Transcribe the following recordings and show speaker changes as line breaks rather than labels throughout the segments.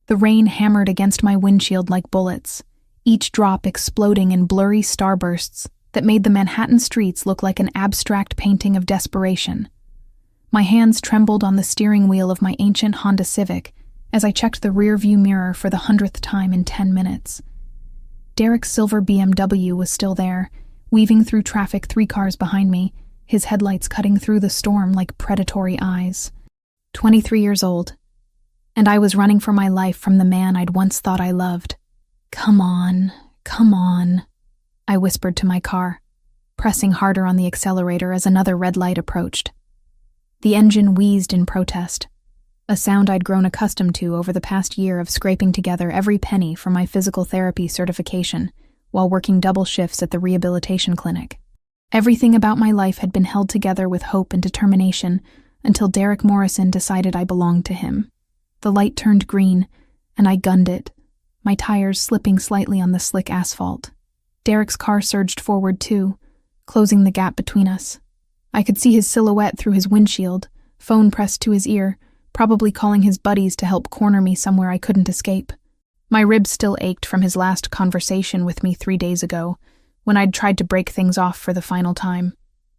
The rain hammered against my windshield like bullets, each drop exploding in blurry starbursts that made the Manhattan streets look like an abstract painting of desperation. My hands trembled on the steering wheel of my ancient Honda Civic as I checked the rearview mirror for the 100th time in 10 minutes. Derek's silver BMW was still there, weaving through traffic 3 cars behind me, his headlights cutting through the storm like predatory eyes. 23 years old, and I was running for my life from the man I'd once thought I loved. Come on, I whispered to my car, pressing harder on the accelerator as another red light approached. The engine wheezed in protest, a sound I'd grown accustomed to over the past year of scraping together every penny for my physical therapy certification while working double shifts at the rehabilitation clinic. Everything about my life had been held together with hope and determination until Derek Morrison decided I belonged to him. The light turned green, and I gunned it, my tires slipping slightly on the slick asphalt. Derek's car surged forward too, closing the gap between us. I could see his silhouette through his windshield, phone pressed to his ear, probably calling his buddies to help corner me somewhere I couldn't escape. My ribs still ached from his last conversation with me 3 days ago, when I'd tried to break things off for the final time.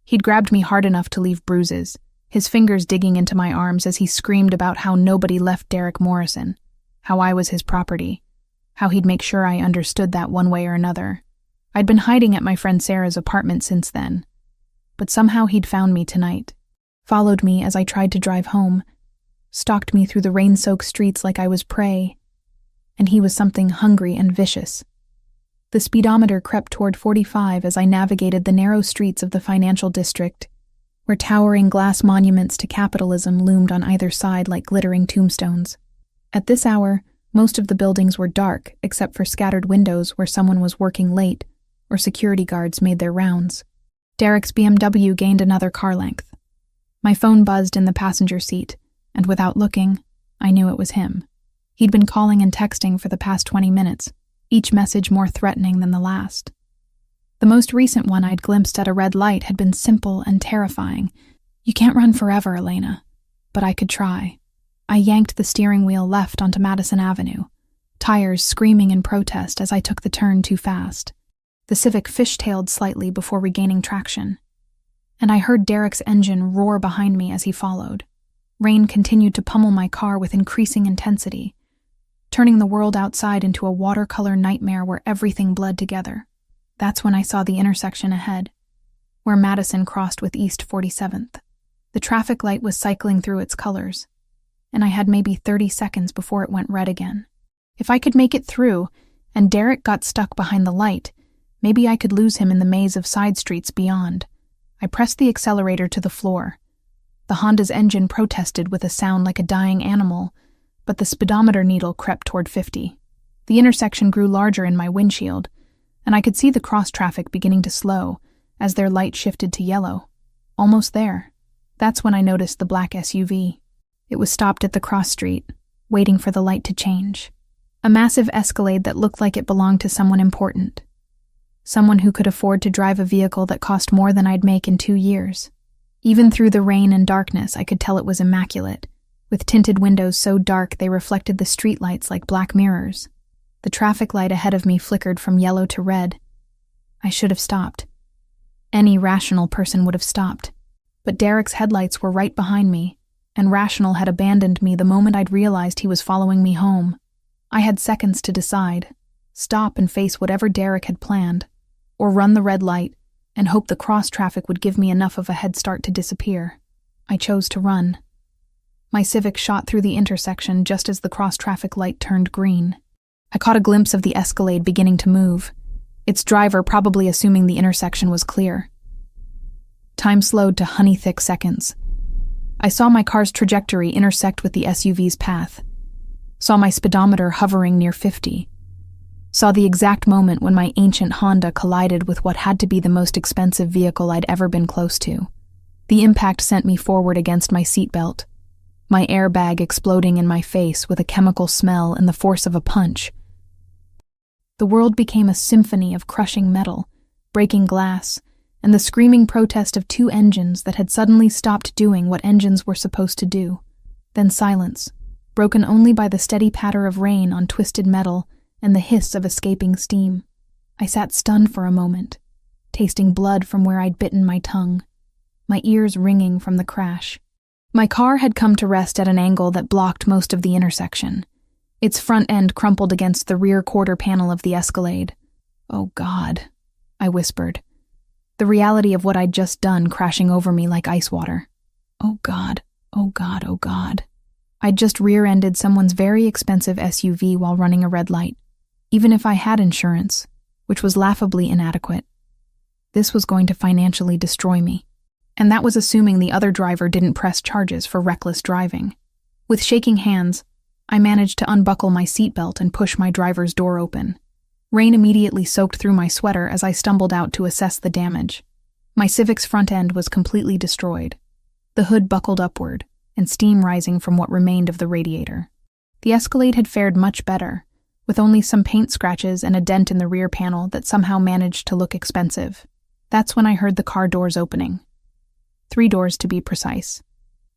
He'd grabbed me hard enough to leave bruises, his fingers digging into my arms as he screamed about how nobody left Derek Morrison, how I was his property, how he'd make sure I understood that one way or another. I'd been hiding at my friend Sarah's apartment since then, but somehow he'd found me tonight, followed me as I tried to drive home, stalked me through the rain-soaked streets like I was prey, and he was something hungry and vicious. The speedometer crept toward 45 as I navigated the narrow streets of the financial district, where towering glass monuments to capitalism loomed on either side like glittering tombstones. At this hour, most of the buildings were dark, except for scattered windows where someone was working late or security guards made their rounds. Derek's BMW gained another car length. My phone buzzed in the passenger seat, and without looking, I knew it was him. He'd been calling and texting for the past 20 minutes, each message more threatening than the last. The most recent one I'd glimpsed at a red light had been simple and terrifying. "You can't run forever, Elena." But I could try. I yanked the steering wheel left onto Madison Avenue, tires screaming in protest as I took the turn too fast. The Civic fishtailed slightly before regaining traction, and I heard Derek's engine roar behind me as he followed. Rain continued to pummel my car with increasing intensity, turning the world outside into a watercolor nightmare where everything bled together. That's when I saw the intersection ahead, where Madison crossed with East 47th. The traffic light was cycling through its colors, and I had maybe 30 seconds before it went red again. If I could make it through, and Derek got stuck behind the light, maybe I could lose him in the maze of side streets beyond. I pressed the accelerator to the floor. The Honda's engine protested with a sound like a dying animal, but the speedometer needle crept toward 50. The intersection grew larger in my windshield, and I could see the cross-traffic beginning to slow as their light shifted to yellow. Almost there. That's when I noticed the black SUV. It was stopped at the cross street, waiting for the light to change. A massive Escalade that looked like it belonged to someone important. Someone who could afford to drive a vehicle that cost more than I'd make in 2 years. Even through the rain and darkness, I could tell it was immaculate, with tinted windows so dark they reflected the streetlights like black mirrors. The traffic light ahead of me flickered from yellow to red. I should have stopped. Any rational person would have stopped. But Derek's headlights were right behind me, and Rational had abandoned me the moment I'd realized he was following me home. I had seconds to decide: stop and face whatever Derek had planned, or run the red light and hope the cross-traffic would give me enough of a head start to disappear. I chose to run. My Civic shot through the intersection just as the cross-traffic light turned green. I caught a glimpse of the Escalade beginning to move, its driver probably assuming the intersection was clear. Time slowed to honey-thick seconds. I saw my car's trajectory intersect with the SUV's path, saw my speedometer hovering near 50, saw the exact moment when my ancient Honda collided with what had to be the most expensive vehicle I'd ever been close to. The impact sent me forward against my seatbelt, my airbag exploding in my face with a chemical smell and the force of a punch. The world became a symphony of crushing metal, breaking glass, and the screaming protest of 2 engines that had suddenly stopped doing what engines were supposed to do. Then silence, broken only by the steady patter of rain on twisted metal and the hiss of escaping steam. I sat stunned for a moment, tasting blood from where I'd bitten my tongue, my ears ringing from the crash. My car had come to rest at an angle that blocked most of the intersection, its front end crumpled against the rear quarter panel of the Escalade. "Oh God," I whispered, the reality of what I'd just done crashing over me like ice water. "Oh God, oh God, oh God." I'd just rear-ended someone's very expensive SUV while running a red light, even if I had insurance, which was laughably inadequate. This was going to financially destroy me. And that was assuming the other driver didn't press charges for reckless driving. With shaking hands, I managed to unbuckle my seatbelt and push my driver's door open. Rain immediately soaked through my sweater as I stumbled out to assess the damage. My Civic's front end was completely destroyed, the hood buckled upward, and steam rising from what remained of the radiator. The Escalade had fared much better, with only some paint scratches and a dent in the rear panel that somehow managed to look expensive. That's when I heard the car doors opening. 3 doors to be precise.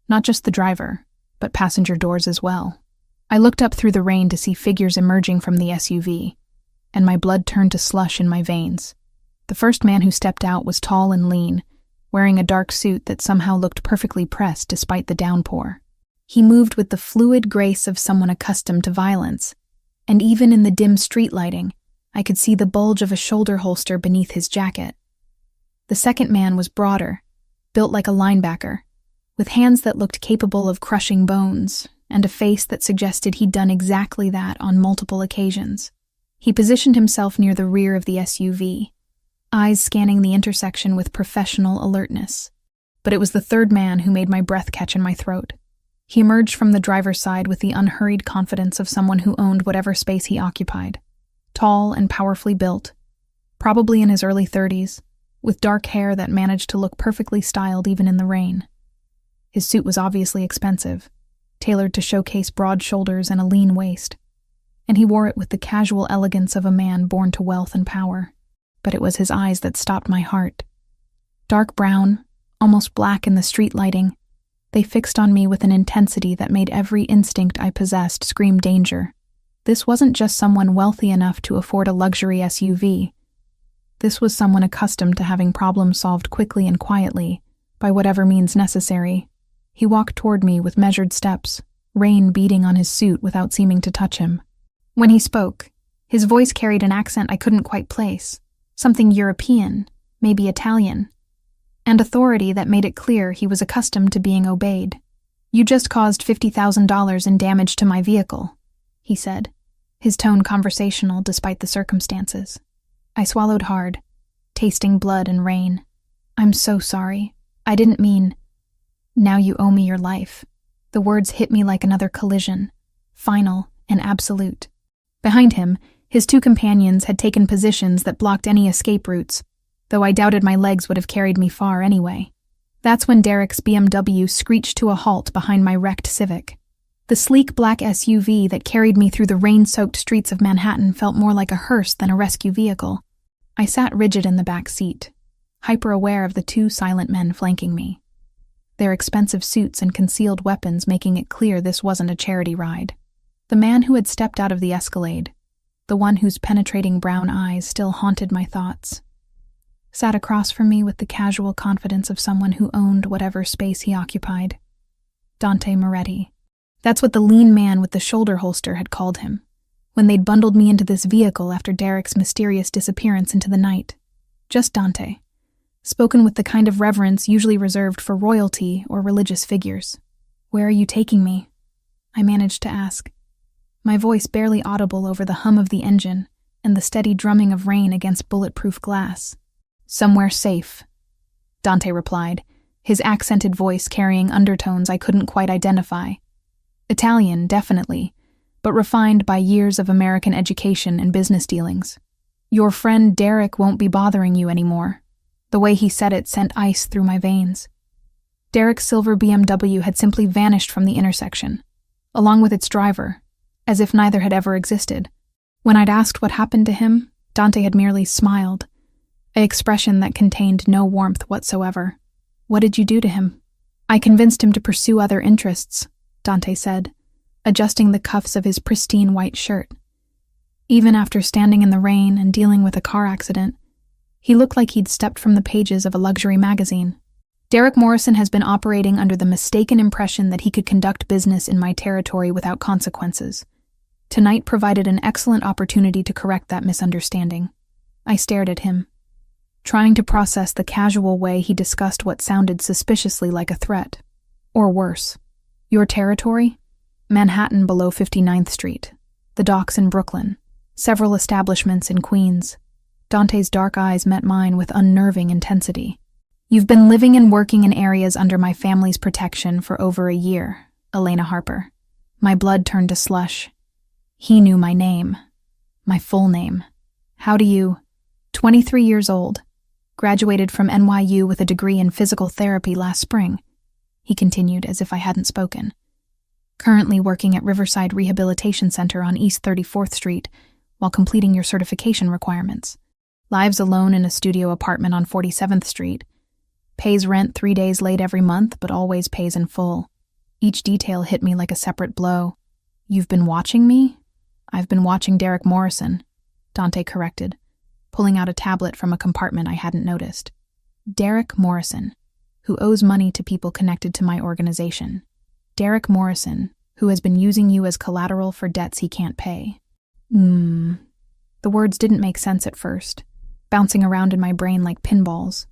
Not just the driver, but passenger doors as well. I looked up through the rain to see figures emerging from the SUV, and my blood turned to slush in my veins. The first man who stepped out was tall and lean, wearing a dark suit that somehow looked perfectly pressed despite the downpour. He moved with the fluid grace of someone accustomed to violence, and even in the dim street lighting, I could see the bulge of a shoulder holster beneath his jacket. The second man was broader, built like a linebacker, with hands that looked capable of crushing bones, and a face that suggested he'd done exactly that on multiple occasions. He positioned himself near the rear of the SUV, eyes scanning the intersection with professional alertness. But it was the third man who made my breath catch in my throat. He emerged from the driver's side with the unhurried confidence of someone who owned whatever space he occupied. Tall and powerfully built, probably in his early 30s, with dark hair that managed to look perfectly styled even in the rain. His suit was obviously expensive, tailored to showcase broad shoulders and a lean waist, and he wore it with the casual elegance of a man born to wealth and power. But it was his eyes that stopped my heart. Dark brown, almost black in the street lighting, they fixed on me with an intensity that made every instinct I possessed scream danger. This wasn't just someone wealthy enough to afford a luxury SUV. This was someone accustomed to having problems solved quickly and quietly, by whatever means necessary. He walked toward me with measured steps, rain beating on his suit without seeming to touch him. When he spoke, his voice carried an accent I couldn't quite place, something European, maybe Italian, and authority that made it clear he was accustomed to being obeyed. "You just caused $50,000 in damage to my vehicle," he said, his tone conversational despite the circumstances. I swallowed hard, tasting blood and rain. "I'm so sorry. I didn't mean..." "Now you owe me your life." The words hit me like another collision, final and absolute. Behind him, his 2 companions had taken positions that blocked any escape routes, though I doubted my legs would have carried me far anyway. That's when Derek's BMW screeched to a halt behind my wrecked Civic. The sleek black SUV that carried me through the rain-soaked streets of Manhattan felt more like a hearse than a rescue vehicle. I sat rigid in the back seat, hyper-aware of the 2 silent men flanking me, their expensive suits and concealed weapons making it clear this wasn't a charity ride. The man who had stepped out of the Escalade, the one whose penetrating brown eyes still haunted my thoughts, sat across from me with the casual confidence of someone who owned whatever space he occupied. Dante Moretti. That's what the lean man with the shoulder holster had called him, when they'd bundled me into this vehicle after Derek's mysterious disappearance into the night. Just Dante, spoken with the kind of reverence usually reserved for royalty or religious figures. "Where are you taking me?" I managed to ask, my voice barely audible over the hum of the engine and the steady drumming of rain against bulletproof glass. "Somewhere safe," Dante replied, his accented voice carrying undertones I couldn't quite identify. Italian, definitely, but refined by years of American education and business dealings. "Your friend Derek won't be bothering you anymore." The way he said it sent ice through my veins. Derek's silver BMW had simply vanished from the intersection, along with its driver, as if neither had ever existed. When I'd asked what happened to him, Dante had merely smiled, an expression that contained no warmth whatsoever. "What did you do to him?" "I convinced him to pursue other interests," Dante said, adjusting the cuffs of his pristine white shirt. Even after standing in the rain and dealing with a car accident, he looked like he'd stepped from the pages of a luxury magazine. Derek Morrison has been operating under the mistaken impression that he could conduct business in my territory without consequences. Tonight provided an excellent opportunity to correct that misunderstanding. I stared at him, trying to process the casual way he discussed what sounded suspiciously like a threat. Or worse. Your territory? Manhattan below 59th Street. The docks in Brooklyn. Several establishments in Queens. Dante's dark eyes met mine with unnerving intensity. You've been living and working in areas under my family's protection for over a year, Elena Harper. My blood turned to slush. He knew my name. My full name. How do you... 23 years old. Graduated from NYU with a degree in physical therapy last spring. He continued as if I hadn't spoken. Currently working at Riverside Rehabilitation Center on East 34th Street while completing your certification requirements. Lives alone in a studio apartment on 47th Street. Pays rent 3 days late every month, but always pays in full. Each detail hit me like a separate blow. You've been watching me? I've been watching Derek Morrison, Dante corrected, pulling out a tablet from a compartment I hadn't noticed. Derek Morrison, who owes money to people connected to my organization. Derek Morrison, who has been using you as collateral for debts he can't pay. The words didn't make sense at first, bouncing around in my brain like pinballs.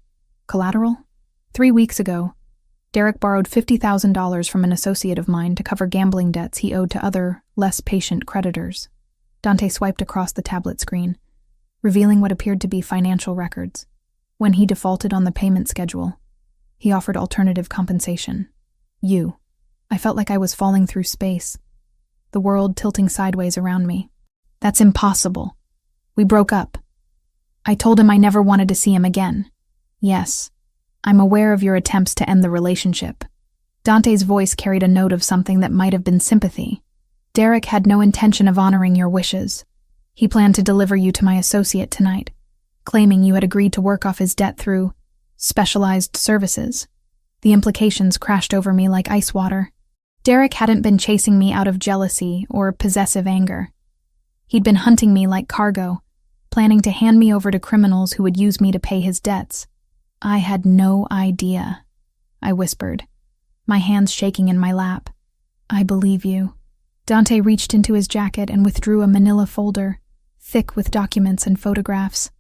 Collateral? 3 weeks ago, Derek borrowed $50,000 from an associate of mine to cover gambling debts he owed to other, less patient creditors. Dante swiped across the tablet screen, revealing what appeared to be financial records. When he defaulted on the payment schedule, he offered alternative compensation. You. I felt like I was falling through space, the world tilting sideways around me. That's impossible. We broke up. I told him I never wanted to see him again. Yes, I'm aware of your attempts to end the relationship. Dante's voice carried a note of something that might have been sympathy. Derek had no intention of honoring your wishes. He planned to deliver you to my associate tonight, claiming you had agreed to work off his debt through specialized services. The implications crashed over me like ice water. Derek hadn't been chasing me out of jealousy or possessive anger. He'd been hunting me like cargo, planning to hand me over to criminals who would use me to pay his debts. I had no idea, I whispered, my hands shaking in my lap. I believe you. Dante reached into his jacket and withdrew a manila folder, thick with documents and photographs.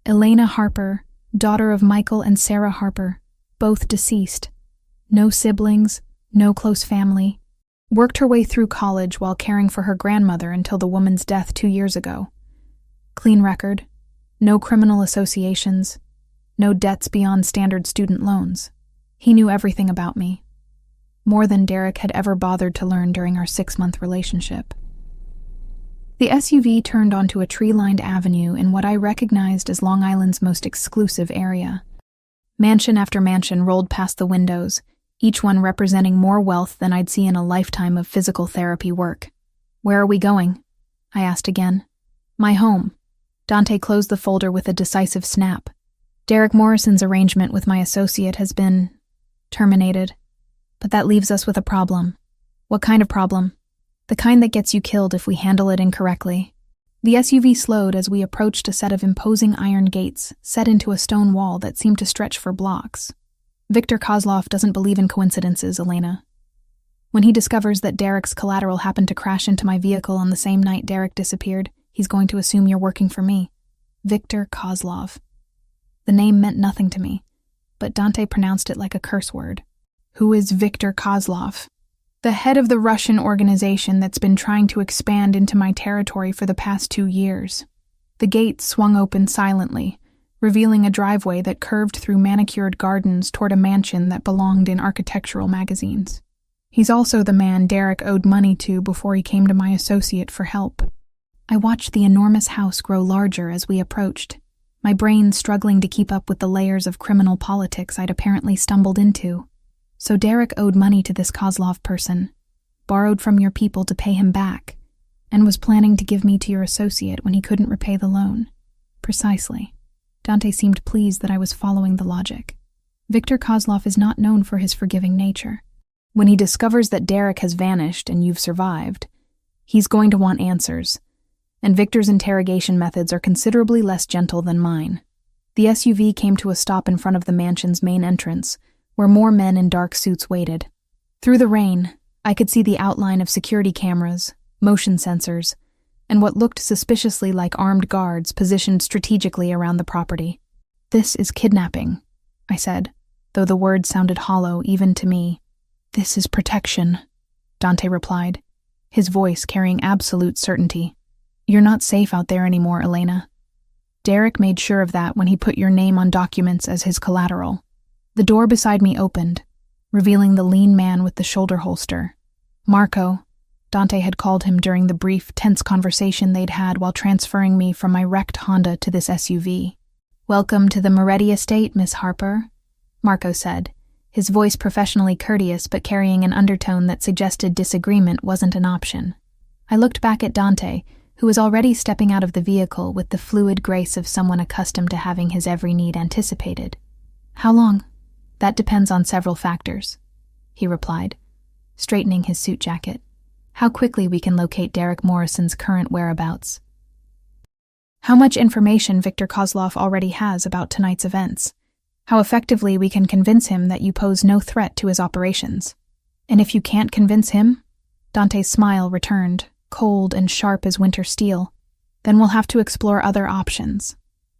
Elena Harper, daughter of Michael and Sarah Harper, both deceased. No siblings, no close family. Worked her way through college while caring for her grandmother until the woman's death 2 years ago. Clean record, no criminal associations, no debts beyond standard student loans. He knew everything about me, more than Derek had ever bothered to learn during our 6-month relationship. The SUV turned onto a tree-lined avenue in what I recognized as Long Island's most exclusive area. Mansion after mansion rolled past the windows, each one representing more wealth than I'd see in a lifetime of physical therapy work. Where are we going? I asked again. My home. Dante closed the folder with a decisive snap. Derek Morrison's arrangement with my associate has been terminated. But that leaves us with a problem. What kind of problem? The kind that gets you killed if we handle it incorrectly. The SUV slowed as we approached a set of imposing iron gates set into a stone wall that seemed to stretch for blocks. Victor Kozlov doesn't believe in coincidences, Elena. When he discovers that Derek's collateral happened to crash into my vehicle on the same night Derek disappeared, he's going to assume you're working for me. Victor Kozlov. The name meant nothing to me, but Dante pronounced it like a curse word. Who is Victor Kozlov? The head of the Russian organization that's been trying to expand into my territory for the past 2 years. The gate swung open silently, revealing a driveway that curved through manicured gardens toward a mansion that belonged in architectural magazines. He's also the man Derek owed money to before he came to my associate for help. I watched the enormous house grow larger as we approached, my brain struggling to keep up with the layers of criminal politics I'd apparently stumbled into. So Derek owed money to this Kozlov person, borrowed from your people to pay him back, and was planning to give me to your associate when he couldn't repay the loan. Precisely. Dante seemed pleased that I was following the logic. Victor Kozlov is not known for his forgiving nature. When he discovers that Derek has vanished and you've survived, he's going to want answers, and Victor's interrogation methods are considerably less gentle than mine. The SUV came to a stop in front of the mansion's main entrance, where more men in dark suits waited. Through the rain, I could see the outline of security cameras, motion sensors, and what looked suspiciously like armed guards positioned strategically around the property. "This is kidnapping," I said, though the words sounded hollow even to me. "This is protection," Dante replied, his voice carrying absolute certainty. "You're not safe out there anymore, Elena. Derek made sure of that when he put your name on documents as his collateral." The door beside me opened, revealing the lean man with the shoulder holster. Marco, Dante had called him during the brief, tense conversation they'd had while transferring me from my wrecked Honda to this SUV. "Welcome to the Moretti estate, Miss Harper," Marco said, his voice professionally courteous but carrying an undertone that suggested disagreement wasn't an option. I looked back at Dante, who was already stepping out of the vehicle with the fluid grace of someone accustomed to having his every need anticipated. "How long?" "That depends on several factors," he replied, straightening his suit jacket. "How quickly we can locate Derek Morrison's current whereabouts. How much information Victor Kozlov already has about tonight's events. How effectively we can convince him that you pose no threat to his operations. And if you can't convince him," Dante's smile returned, cold and sharp as winter steel, "then we'll have to explore other options."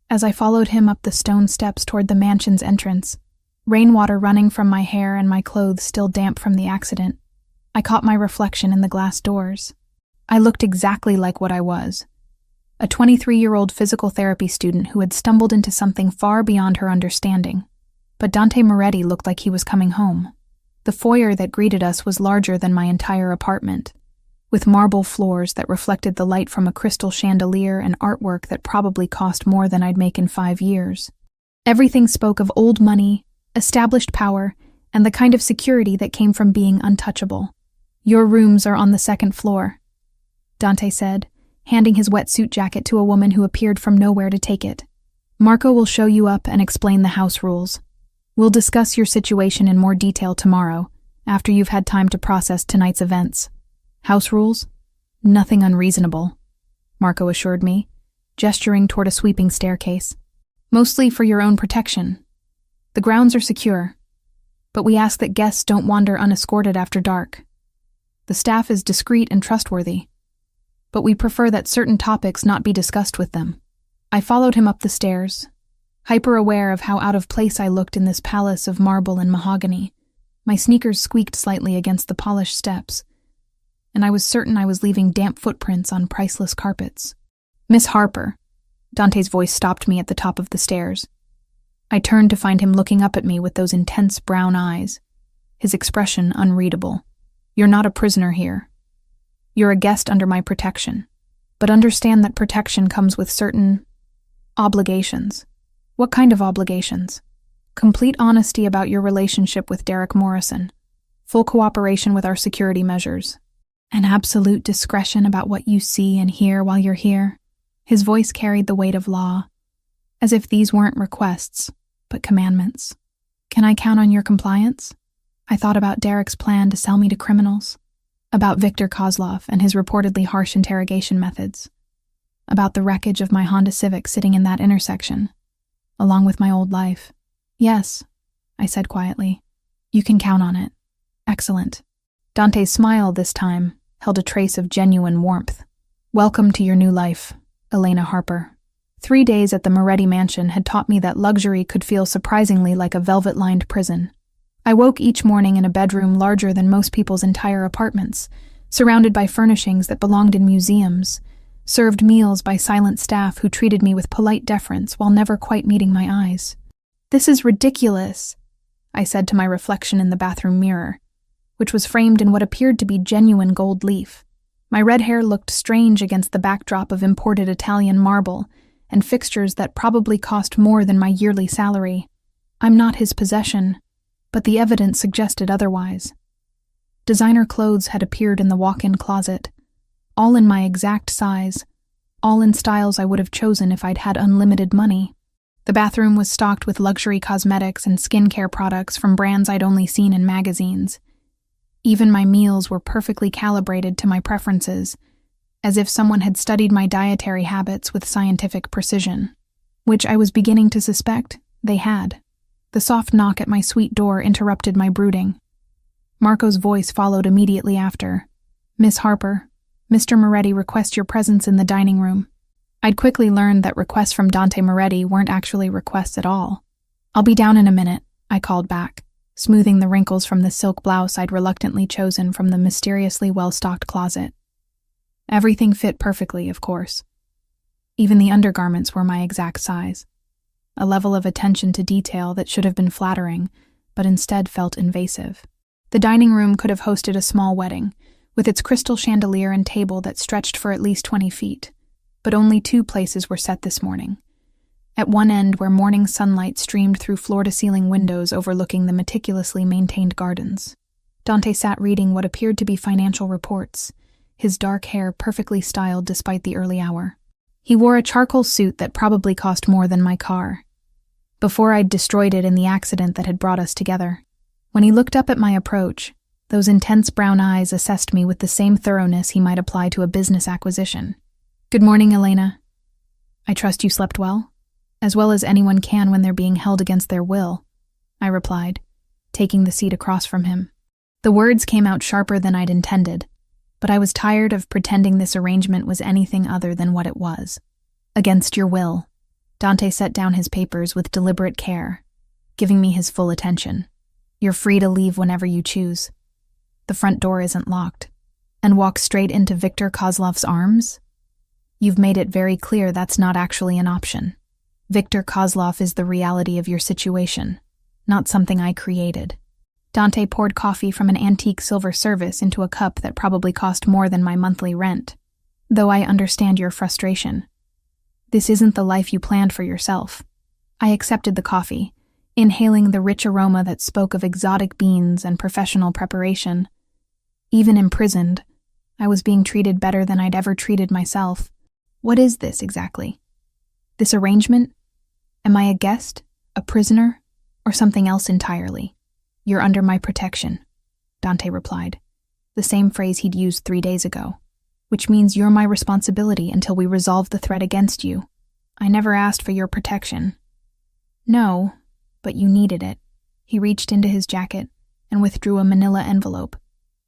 As I followed him up the stone steps toward the mansion's entrance, rainwater running from my hair and my clothes still damp from the accident, I caught my reflection in the glass doors. I looked exactly like what I was, a 23-year-old physical therapy student who had stumbled into something far beyond her understanding. But Dante Moretti looked like he was coming home. The foyer that greeted us was larger than my entire apartment, with marble floors that reflected the light from a crystal chandelier and artwork that probably cost more than I'd make in 5 years. Everything spoke of old money, established power, and the kind of security that came from being untouchable. "Your rooms are on the second floor," Dante said, handing his wetsuit jacket to a woman who appeared from nowhere to take it. "Marco will show you up and explain the house rules. We'll discuss your situation in more detail tomorrow, after you've had time to process tonight's events." "House rules? Nothing unreasonable," Marco assured me, gesturing toward a sweeping staircase. "Mostly for your own protection. The grounds are secure, but we ask that guests don't wander unescorted after dark. The staff is discreet and trustworthy, but we prefer that certain topics not be discussed with them." I followed him up the stairs, hyper-aware of how out of place I looked in this palace of marble and mahogany. My sneakers squeaked slightly against the polished steps, and I was certain I was leaving damp footprints on priceless carpets. "Miss Harper," Dante's voice stopped me at the top of the stairs. I turned to find him looking up at me with those intense brown eyes, his expression unreadable. "You're not a prisoner here. You're a guest under my protection, but understand that protection comes with certain obligations." "What kind of obligations?" "Complete honesty about your relationship with Derek Morrison, full cooperation with our security measures, and absolute discretion about what you see and hear while you're here." His voice carried the weight of law, as if these weren't requests, but commandments. "Can I count on your compliance?" I thought about Derek's plan to sell me to criminals, about Victor Kozlov and his reportedly harsh interrogation methods, about the wreckage of my Honda Civic sitting in that intersection, along with my old life. "Yes," I said quietly. "You can count on it." "Excellent." Dante's smile this time held a trace of genuine warmth. "Welcome to your new life, Elena Harper." 3 days at the Moretti mansion had taught me that luxury could feel surprisingly like a velvet-lined prison. I woke each morning in a bedroom larger than most people's entire apartments, surrounded by furnishings that belonged in museums, served meals by silent staff who treated me with polite deference while never quite meeting my eyes. "This is ridiculous," I said to my reflection in the bathroom mirror, which was framed in what appeared to be genuine gold leaf. My red hair looked strange against the backdrop of imported Italian marble and fixtures that probably cost more than my yearly salary. I'm not his possession, but the evidence suggested otherwise. Designer clothes had appeared in the walk-in closet, all in my exact size, all in styles I would have chosen if I'd had unlimited money. The bathroom was stocked with luxury cosmetics and skincare products from brands I'd only seen in magazines, Even my meals were perfectly calibrated to my preferences, as if someone had studied my dietary habits with scientific precision, which I was beginning to suspect they had. The soft knock at my suite door interrupted my brooding. Marco's voice followed immediately after. "Miss Harper, Mr. Moretti requests your presence in the dining room." I'd quickly learned that requests from Dante Moretti weren't actually requests at all. "I'll be down in a minute," I called back, smoothing the wrinkles from the silk blouse I'd reluctantly chosen from the mysteriously well-stocked closet. Everything fit perfectly, of course. Even the undergarments were my exact size. A level of attention to detail that should have been flattering, but instead felt invasive. The dining room could have hosted a small wedding, with its crystal chandelier and table that stretched for at least 20 feet. But only 2 places were set this morning. At one end, where morning sunlight streamed through floor-to-ceiling windows overlooking the meticulously maintained gardens. Dante sat reading what appeared to be financial reports, his dark hair perfectly styled despite the early hour. He wore a charcoal suit that probably cost more than my car, before I'd destroyed it in the accident that had brought us together. When he looked up at my approach, those intense brown eyes assessed me with the same thoroughness he might apply to a business acquisition. "Good morning, Elena. I trust you slept well as anyone can when they're being held against their will," I replied, taking the seat across from him. The words came out sharper than I'd intended, but I was tired of pretending this arrangement was anything other than what it was. "Against your will." Dante set down his papers with deliberate care, giving me his full attention. "You're free to leave whenever you choose. The front door isn't locked. And walk straight into Viktor Kozlov's arms? You've made it very clear that's not actually an option. Viktor Kozlov is the reality of your situation, not something I created." Dante poured coffee from an antique silver service into a cup that probably cost more than my monthly rent. "Though I understand your frustration. This isn't the life you planned for yourself." I accepted the coffee, inhaling the rich aroma that spoke of exotic beans and professional preparation. Even imprisoned, I was being treated better than I'd ever treated myself. What is this exactly? This arrangement? Am I a guest, a prisoner, or something else entirely? "You're under my protection," Dante replied, the same phrase he'd used 3 days ago. "Which means you're my responsibility until we resolve the threat against you. I never asked for your protection." "No, but you needed it." He reached into his jacket and withdrew a manila envelope,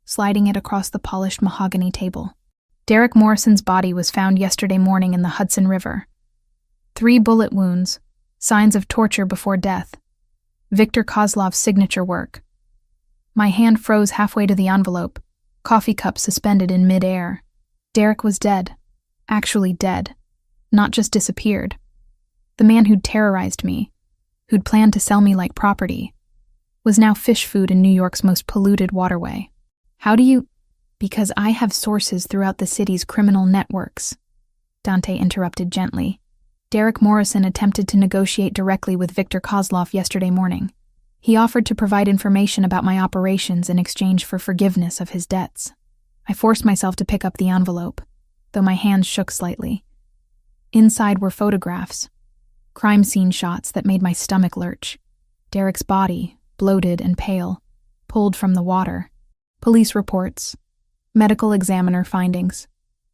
sliding it across the polished mahogany table. "Derek Morrison's body was found yesterday morning in the Hudson River. 3 bullet wounds, signs of torture before death. Viktor Kozlov's signature work." My hand froze halfway to the envelope, coffee cup suspended in mid-air. Derek was dead. Actually dead. Not just disappeared. The man who'd terrorized me, who'd planned to sell me like property, was now fish food in New York's most polluted waterway. "How do you—" "Because I have sources throughout the city's criminal networks," Dante interrupted gently. "Derek Morrison attempted to negotiate directly with Viktor Kozlov yesterday morning. He offered to provide information about my operations in exchange for forgiveness of his debts." I forced myself to pick up the envelope, though my hands shook slightly. Inside were photographs, crime scene shots that made my stomach lurch. Derek's body, bloated and pale, pulled from the water. Police reports, medical examiner findings.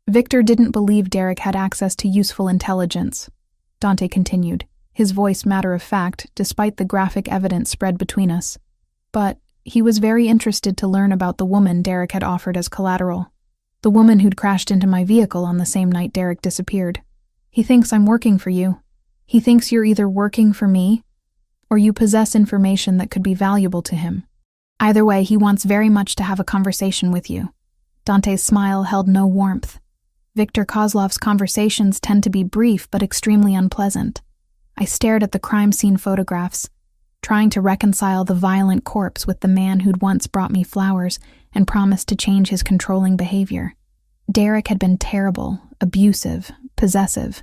Viktor didn't believe Derek had access to useful intelligence, Dante continued, his voice matter-of-fact despite the graphic evidence spread between us. But he was very interested to learn about the woman Derek had offered as collateral, the woman who'd crashed into my vehicle on the same night Derek disappeared. "He thinks I'm working for you. He thinks you're either working for me, or you possess information that could be valuable to him. Either way, he wants very much to have a conversation with you." Dante's smile held no warmth. Viktor Kozlov's conversations tend to be brief but extremely unpleasant. I stared at the crime scene photographs, trying to reconcile the violent corpse with the man who'd once brought me flowers and promised to change his controlling behavior. Derek had been terrible, abusive, possessive.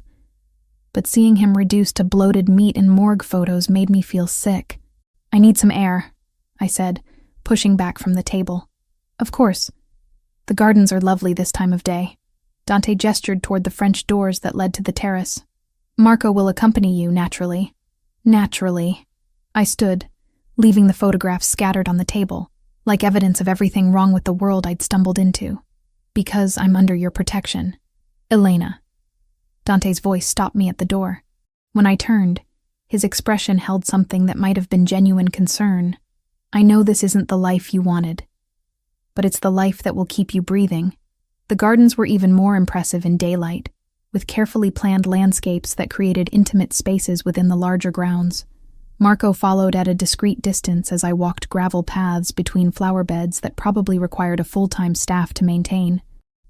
But seeing him reduced to bloated meat in morgue photos made me feel sick. "I need some air," I said, pushing back from the table. "Of course. The gardens are lovely this time of day." Dante gestured toward the French doors that led to the terrace. "Marco will accompany you, naturally." "Naturally." I stood, leaving the photographs scattered on the table, like evidence of everything wrong with the world I'd stumbled into. Because I'm under your protection. Elena. Dante's voice stopped me at the door. When I turned, his expression held something that might have been genuine concern. I know this isn't the life you wanted, but it's the life that will keep you breathing. The gardens were even more impressive in daylight, with carefully planned landscapes that created intimate spaces within the larger grounds. Marco followed at a discreet distance as I walked gravel paths between flower beds that probably required a full-time staff to maintain.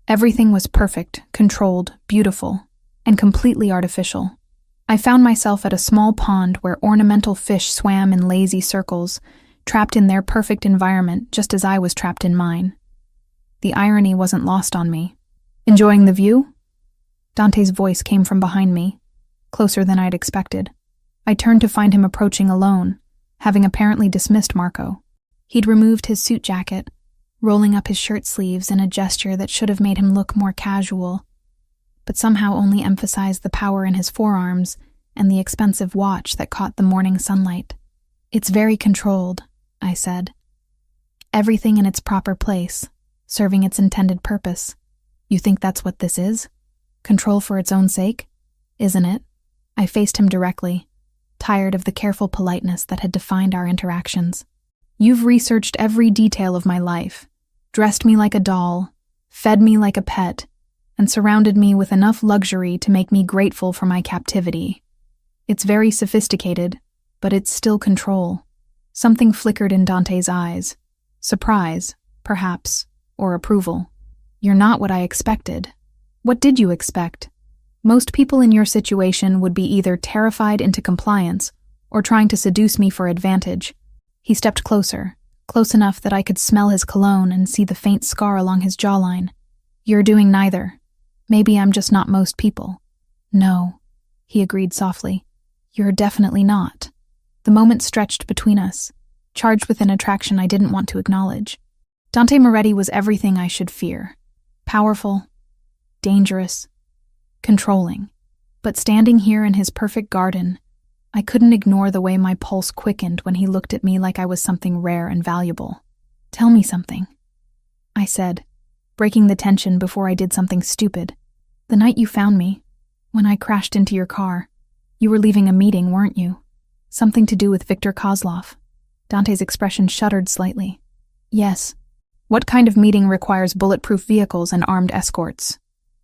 Everything was perfect, controlled, beautiful, and completely artificial. I found myself at a small pond where ornamental fish swam in lazy circles, trapped in their perfect environment just as I was trapped in mine. The irony wasn't lost on me. Enjoying the view? Dante's voice came from behind me, closer than I'd expected. I turned to find him approaching alone, having apparently dismissed Marco. He'd removed his suit jacket, rolling up his shirt sleeves in a gesture that should have made him look more casual, but somehow only emphasized the power in his forearms and the expensive watch that caught the morning sunlight. It's very controlled, I said. Everything in its proper place, serving its intended purpose. You think that's what this is? Control for its own sake? Isn't it? I faced him directly, tired of the careful politeness that had defined our interactions. You've researched every detail of my life, dressed me like a doll, fed me like a pet, and surrounded me with enough luxury to make me grateful for my captivity. It's very sophisticated, but it's still control. Something flickered in Dante's eyes. Surprise, perhaps, or approval. You're not what I expected. What did you expect? Most people in your situation would be either terrified into compliance or trying to seduce me for advantage. He stepped closer, close enough that I could smell his cologne and see the faint scar along his jawline. You're doing neither. Maybe I'm just not most people. No, he agreed softly. You're definitely not. The moment stretched between us, charged with an attraction I didn't want to acknowledge. Dante Moretti was everything I should fear. Powerful, dangerous, controlling. But standing here in his perfect garden, I couldn't ignore the way my pulse quickened when he looked at me like I was something rare and valuable. Tell me something, I said, breaking the tension before I did something stupid. The night you found me, when I crashed into your car, you were leaving a meeting, weren't you? Something to do with Viktor Kozlov. Dante's expression shuddered slightly. Yes. What kind of meeting requires bulletproof vehicles and armed escorts?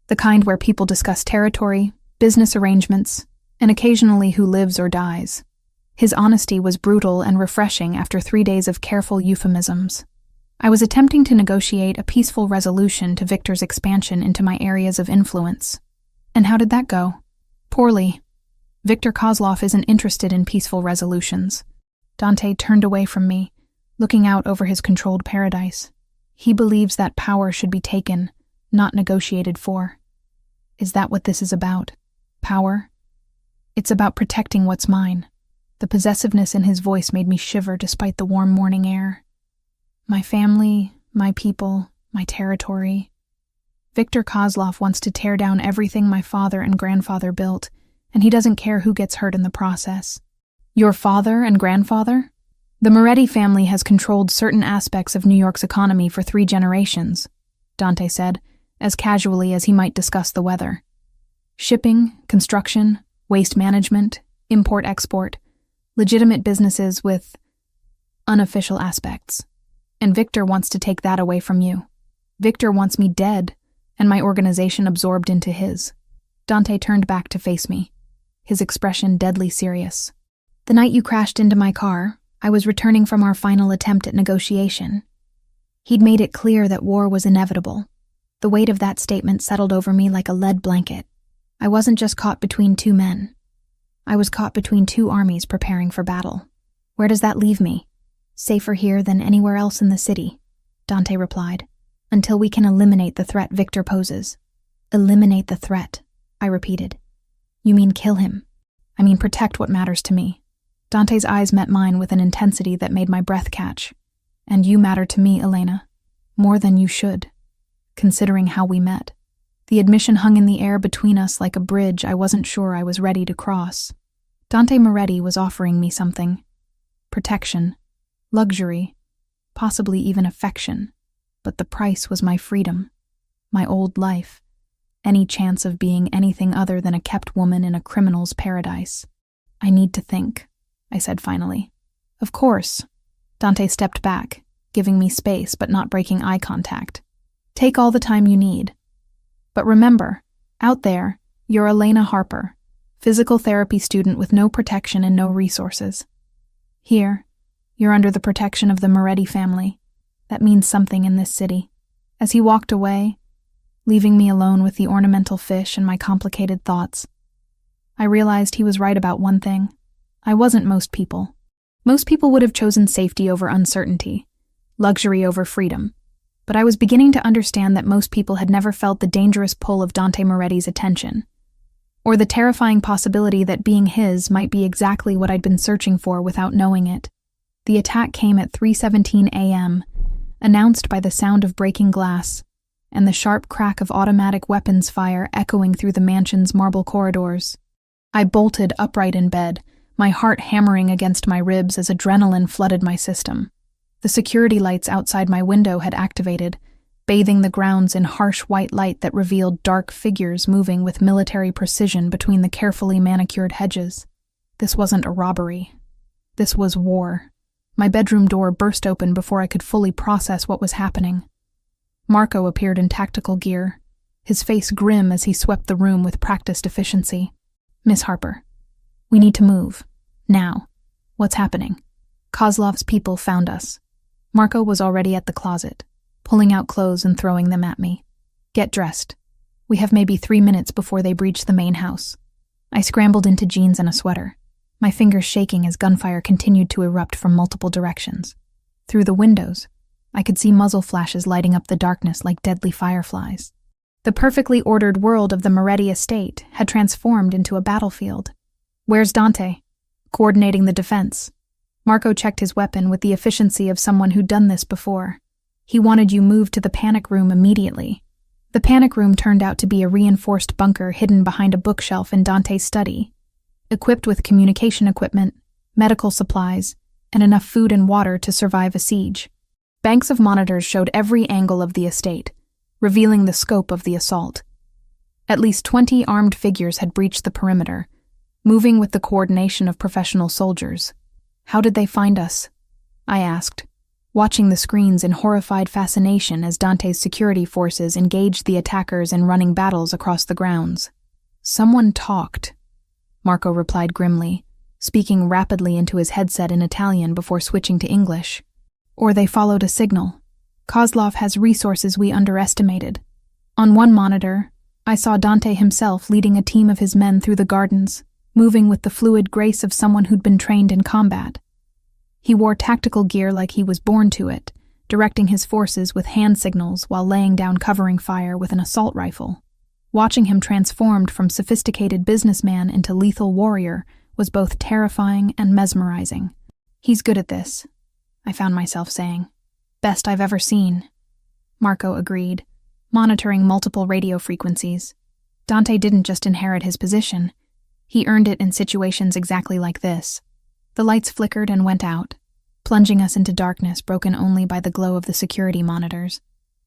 The kind where people discuss territory, business arrangements, and occasionally who lives or dies. His honesty was brutal and refreshing after 3 days of careful euphemisms. I was attempting to negotiate a peaceful resolution to Viktor's expansion into my areas of influence. And how did that go? Poorly. Viktor Kozlov isn't interested in peaceful resolutions. Dante turned away from me, looking out over his controlled paradise. He believes that power should be taken, not negotiated for. Is that what this is about? Power? It's about protecting what's mine. The possessiveness in his voice made me shiver despite the warm morning air. My family, my people, my territory. Viktor Kozlov wants to tear down everything my father and grandfather built, and he doesn't care who gets hurt in the process. Your father and grandfather? The Moretti family has controlled certain aspects of New York's economy for 3 generations, Dante said, as casually as he might discuss the weather. Shipping, construction, waste management, import-export, legitimate businesses with unofficial aspects. And Viktor wants to take that away from you. Viktor wants me dead, and my organization absorbed into his. Dante turned back to face me, his expression deadly serious. The night you crashed into my car, I was returning from our final attempt at negotiation. He'd made it clear that war was inevitable. The weight of that statement settled over me like a lead blanket. I wasn't just caught between 2 men. I was caught between 2 armies preparing for battle. Where does that leave me? Safer here than anywhere else in the city, Dante replied, until we can eliminate the threat Viktor poses. Eliminate the threat, I repeated. You mean kill him? I mean protect what matters to me. Dante's eyes met mine with an intensity that made my breath catch. And you matter to me, Elena. More than you should, considering how we met. The admission hung in the air between us like a bridge I wasn't sure I was ready to cross. Dante Moretti was offering me something. Protection. Luxury. possibly even affection. But the price was my freedom, my old life, any chance of being anything other than a kept woman in a criminal's paradise. I need to think, I said finally. Of course. Dante stepped back, giving me space but not breaking eye contact. Take all the time you need. But remember, out there, you're Elena Harper, physical therapy student with no protection and no resources. Here, you're under the protection of the Moretti family. That means something in this city. As he walked away, leaving me alone with the ornamental fish and my complicated thoughts, I realized he was right about one thing. I wasn't most people. Most people would have chosen safety over uncertainty, luxury over freedom. But I was beginning to understand that most people had never felt the dangerous pull of Dante Moretti's attention, or the terrifying possibility that being his might be exactly what I'd been searching for without knowing it. The attack came at 3:17 a.m., announced by the sound of breaking glass and the sharp crack of automatic weapons fire echoing through the mansion's marble corridors. I bolted upright in bed, my heart hammering against my ribs as adrenaline flooded my system. The security lights outside my window had activated, bathing the grounds in harsh white light that revealed dark figures moving with military precision between the carefully manicured hedges. This wasn't a robbery. This was war. My bedroom door burst open before I could fully process what was happening. Marco appeared in tactical gear, his face grim as he swept the room with practiced efficiency. Miss Harper, we need to move. Now. What's happening? Kozlov's people found us. Marco was already at the closet, pulling out clothes and throwing them at me. Get dressed. We have maybe 3 minutes before they breach the main house. I scrambled into jeans and a sweater, my fingers shaking as gunfire continued to erupt from multiple directions. Through the windows, I could see muzzle flashes lighting up the darkness like deadly fireflies. The perfectly ordered world of the Moretti estate had transformed into a battlefield. Where's Dante? Coordinating the defense. Marco checked his weapon with the efficiency of someone who'd done this before. He wanted you moved to the panic room immediately. The panic room turned out to be a reinforced bunker hidden behind a bookshelf in Dante's study, equipped with communication equipment, medical supplies, and enough food and water to survive a siege. Banks of monitors showed every angle of the estate, revealing the scope of the assault. At least 20 armed figures had breached the perimeter, moving with the coordination of professional soldiers. How did they find us? I asked, watching the screens in horrified fascination as Dante's security forces engaged the attackers in running battles across the grounds. Someone talked, Marco replied grimly, speaking rapidly into his headset in Italian before switching to English. Or they followed a signal. Kozlov has resources we underestimated. On one monitor, I saw Dante himself leading a team of his men through the gardens, moving with the fluid grace of someone who'd been trained in combat. He wore tactical gear like he was born to it, directing his forces with hand signals while laying down covering fire with an assault rifle. Watching him transformed from sophisticated businessman into lethal warrior was both terrifying and mesmerizing. He's good at this, I found myself saying. Best I've ever seen. Marco agreed, monitoring multiple radio frequencies. Dante didn't just inherit his position. He earned it in situations exactly like this. The lights flickered and went out, plunging us into darkness broken only by the glow of the security monitors.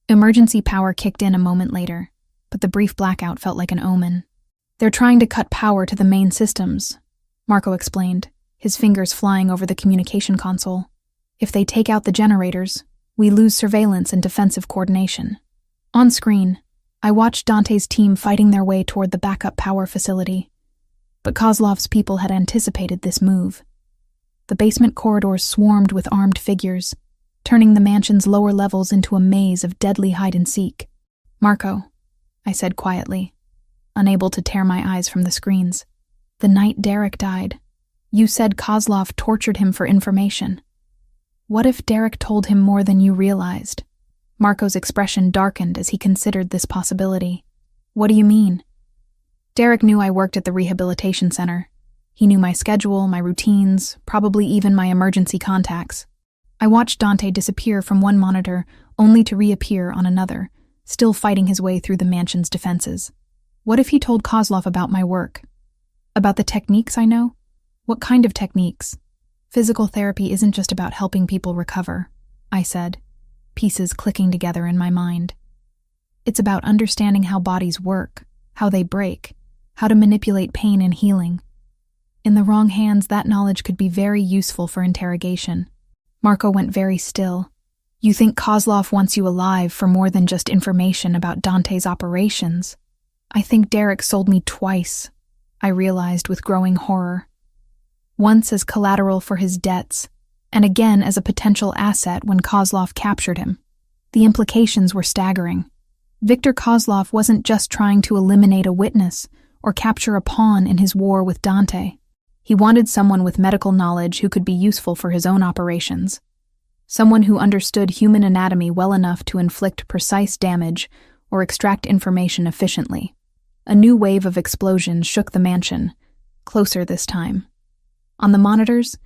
Emergency power kicked in a moment later, but the brief blackout felt like an omen. They're trying to cut power to the main systems, Marco explained, his fingers flying over the communication console. If they take out the generators, we lose surveillance and defensive coordination. On screen, I watched Dante's team fighting their way toward the backup power facility. But Kozlov's people had anticipated this move. The basement corridors swarmed with armed figures, turning the mansion's lower levels into a maze of deadly hide-and-seek. Marco, I said quietly, unable to tear my eyes from the screens. The night Derek died, you said Kozlov tortured him for information. What if Derek told him more than you realized? Marco's expression darkened as he considered this possibility. What do you mean? Derek knew I worked at the rehabilitation center. He knew my schedule, my routines, probably even my emergency contacts. I watched Dante disappear from one monitor only to reappear on another, still fighting his way through the mansion's defenses. What if he told Kozlov about my work? About the techniques I know? What kind of techniques? Physical therapy isn't just about helping people recover. I said, pieces clicking together in my mind. It's about understanding how bodies work, how they break, how to manipulate pain and healing. In the wrong hands, that knowledge could be very useful for interrogation. Marco went very still. You think Kozlov wants you alive for more than just information about Dante's operations? I think Derek sold me twice, I realized with growing horror. Once as collateral for his debts, and again as a potential asset when Kozlov captured him. The implications were staggering. Viktor Kozlov wasn't just trying to eliminate a witness or capture a pawn in his war with Dante. He wanted someone with medical knowledge who could be useful for his own operations. Someone who understood human anatomy well enough to inflict precise damage or extract information efficiently. A new wave of explosions shook the mansion, closer this time. On the monitors,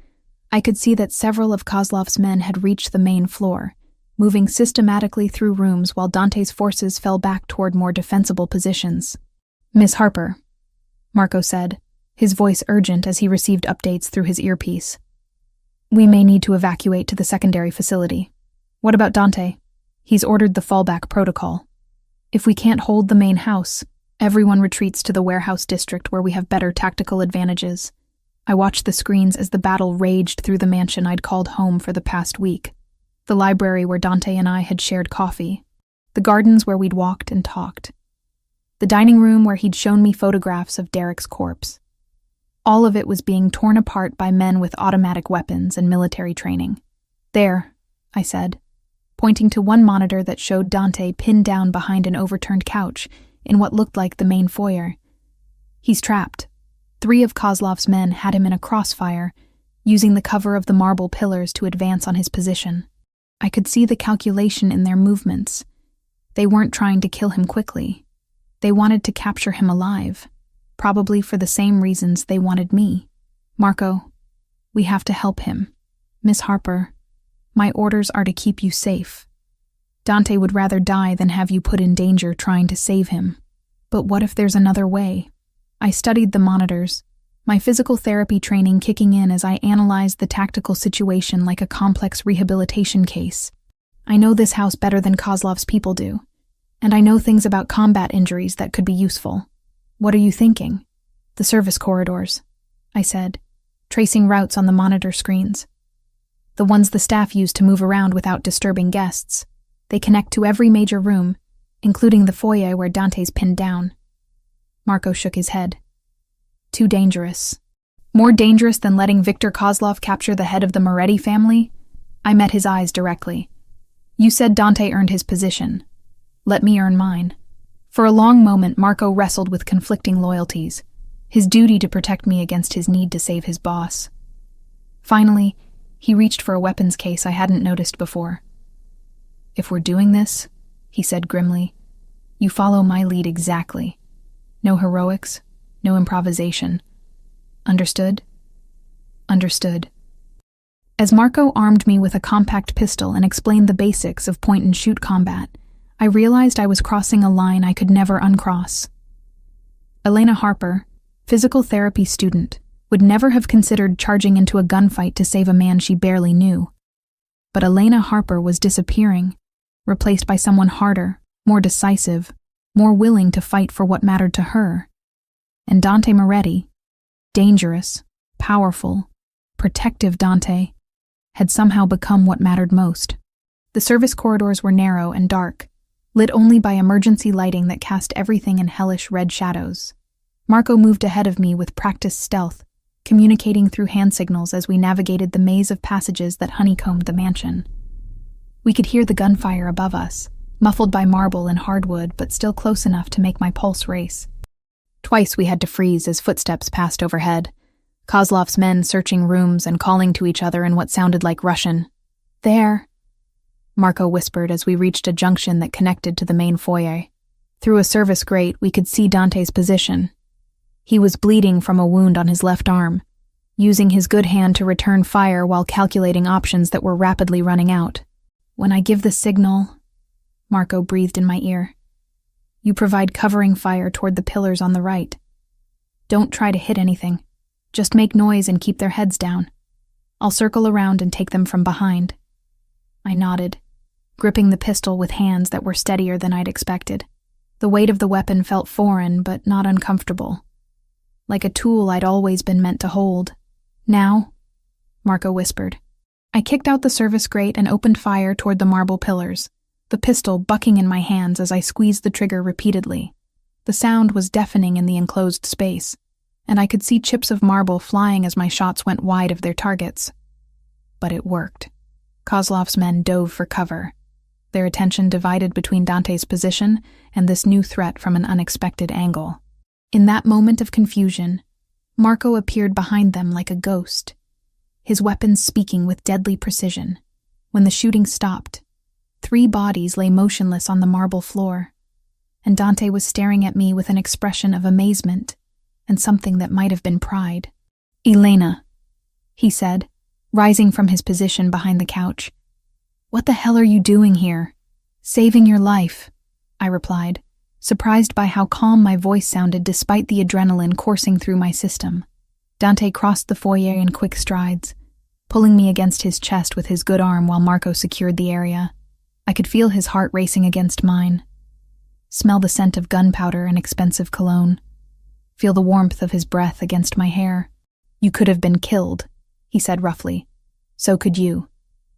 I could see that several of Kozlov's men had reached the main floor, moving systematically through rooms while Dante's forces fell back toward more defensible positions. "Miss Harper," Marco said, his voice urgent as he received updates through his earpiece. "We may need to evacuate to the secondary facility. What about Dante? He's ordered the fallback protocol. If we can't hold the main house, everyone retreats to the warehouse district where we have better tactical advantages." I watched the screens as the battle raged through the mansion I'd called home for the past week. The library where Dante and I had shared coffee. The gardens where we'd walked and talked. The dining room where he'd shown me photographs of Derek's corpse. All of it was being torn apart by men with automatic weapons and military training. "There," I said, pointing to one monitor that showed Dante pinned down behind an overturned couch in what looked like the main foyer. "He's trapped. 3 of Kozlov's men had him in a crossfire, using the cover of the marble pillars to advance on his position. I could see the calculation in their movements. They weren't trying to kill him quickly. They wanted to capture him alive, probably for the same reasons they wanted me. Marco, we have to help him. Miss Harper, my orders are to keep you safe. Dante would rather die than have you put in danger trying to save him. But what if there's another way?" I studied the monitors, my physical therapy training kicking in as I analyzed the tactical situation like a complex rehabilitation case. I know this house better than Kozlov's people do, and I know things about combat injuries that could be useful. "What are you thinking?" "The service corridors," I said, tracing routes on the monitor screens. "The ones the staff use to move around without disturbing guests. They connect to every major room, including the foyer where Dante's pinned down." Marco shook his head. "Too dangerous. More dangerous than letting Viktor Kozlov capture the head of the Moretti family?" I met his eyes directly. "You said Dante earned his position. Let me earn mine." For a long moment, Marco wrestled with conflicting loyalties, his duty to protect me against his need to save his boss. Finally, he reached for a weapons case I hadn't noticed before. "If we're doing this," he said grimly, "you follow my lead exactly. No heroics, no improvisation. Understood?" "Understood." As Marco armed me with a compact pistol and explained the basics of point-and-shoot combat, I realized I was crossing a line I could never uncross. Elena Harper, physical therapy student, would never have considered charging into a gunfight to save a man she barely knew. But Elena Harper was disappearing, replaced by someone harder, more decisive, more willing to fight for what mattered to her. And Dante Moretti, dangerous, powerful, protective Dante, had somehow become what mattered most. The service corridors were narrow and dark, lit only by emergency lighting that cast everything in hellish red shadows. Marco moved ahead of me with practiced stealth, communicating through hand signals as we navigated the maze of passages that honeycombed the mansion. We could hear the gunfire above us, muffled by marble and hardwood, but still close enough to make my pulse race. Twice we had to freeze as footsteps passed overhead, Kozlov's men searching rooms and calling to each other in what sounded like Russian. "There," Marco whispered as we reached a junction that connected to the main foyer. Through a service grate, we could see Dante's position. He was bleeding from a wound on his left arm, using his good hand to return fire while calculating options that were rapidly running out. "When I give the signal," Marco breathed in my ear, "you provide covering fire toward the pillars on the right. Don't try to hit anything. Just make noise and keep their heads down. I'll circle around and take them from behind." I nodded, gripping the pistol with hands that were steadier than I'd expected. The weight of the weapon felt foreign but not uncomfortable, like a tool I'd always been meant to hold. "Now?" Marco whispered. I kicked out the service grate and opened fire toward the marble pillars, the pistol bucking in my hands as I squeezed the trigger repeatedly. The sound was deafening in the enclosed space, and I could see chips of marble flying as my shots went wide of their targets. But it worked. Kozlov's men dove for cover, their attention divided between Dante's position and this new threat from an unexpected angle. In that moment of confusion, Marco appeared behind them like a ghost, his weapons speaking with deadly precision. When the shooting stopped, 3 bodies lay motionless on the marble floor, and Dante was staring at me with an expression of amazement and something that might have been pride. "Elena," he said, rising from his position behind the couch. "What the hell are you doing here?" "Saving your life," I replied, surprised by how calm my voice sounded despite the adrenaline coursing through my system. Dante crossed the foyer in quick strides, pulling me against his chest with his good arm while Marco secured the area. I could feel his heart racing against mine, smell the scent of gunpowder and expensive cologne, feel the warmth of his breath against my hair. "You could have been killed," he said roughly. "So could you,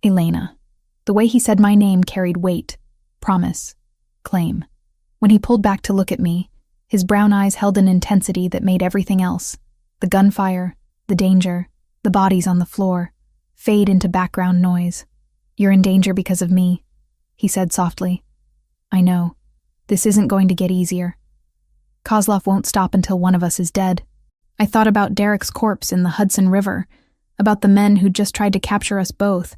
Elena." The way he said my name carried weight, promise, claim. When he pulled back to look at me, his brown eyes held an intensity that made everything else, the gunfire, the danger, the bodies on the floor, fade into background noise. "You're in danger because of me," he said softly. "I know. This isn't going to get easier. Kozlov won't stop until one of us is dead." I thought about Derek's corpse in the Hudson River, about the men who'd just tried to capture us both,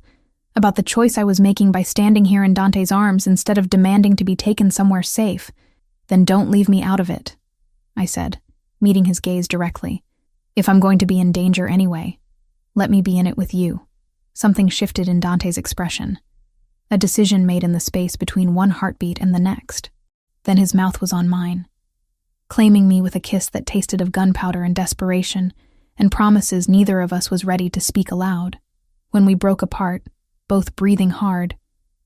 about the choice I was making by standing here in Dante's arms instead of demanding to be taken somewhere safe. "Then don't leave me out of it," I said, meeting his gaze directly. "If I'm going to be in danger anyway, let me be in it with you." Something shifted in Dante's expression, a decision made in the space between one heartbeat and the next. Then his mouth was on mine, claiming me with a kiss that tasted of gunpowder and desperation, and promises neither of us was ready to speak aloud. When we broke apart, both breathing hard,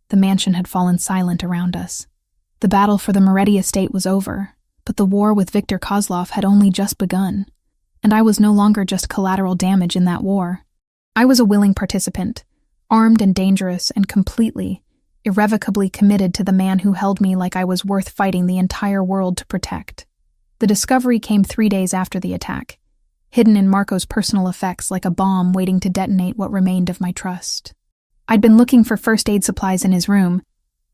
the mansion had fallen silent around us. The battle for the Moretti estate was over, but the war with Viktor Kozlov had only just begun, and I was no longer just collateral damage in that war. I was a willing participant, armed and dangerous and completely, irrevocably committed to the man who held me like I was worth fighting the entire world to protect. The discovery came 3 days after the attack, hidden in Marco's personal effects like a bomb waiting to detonate what remained of my trust. I'd been looking for first aid supplies in his room.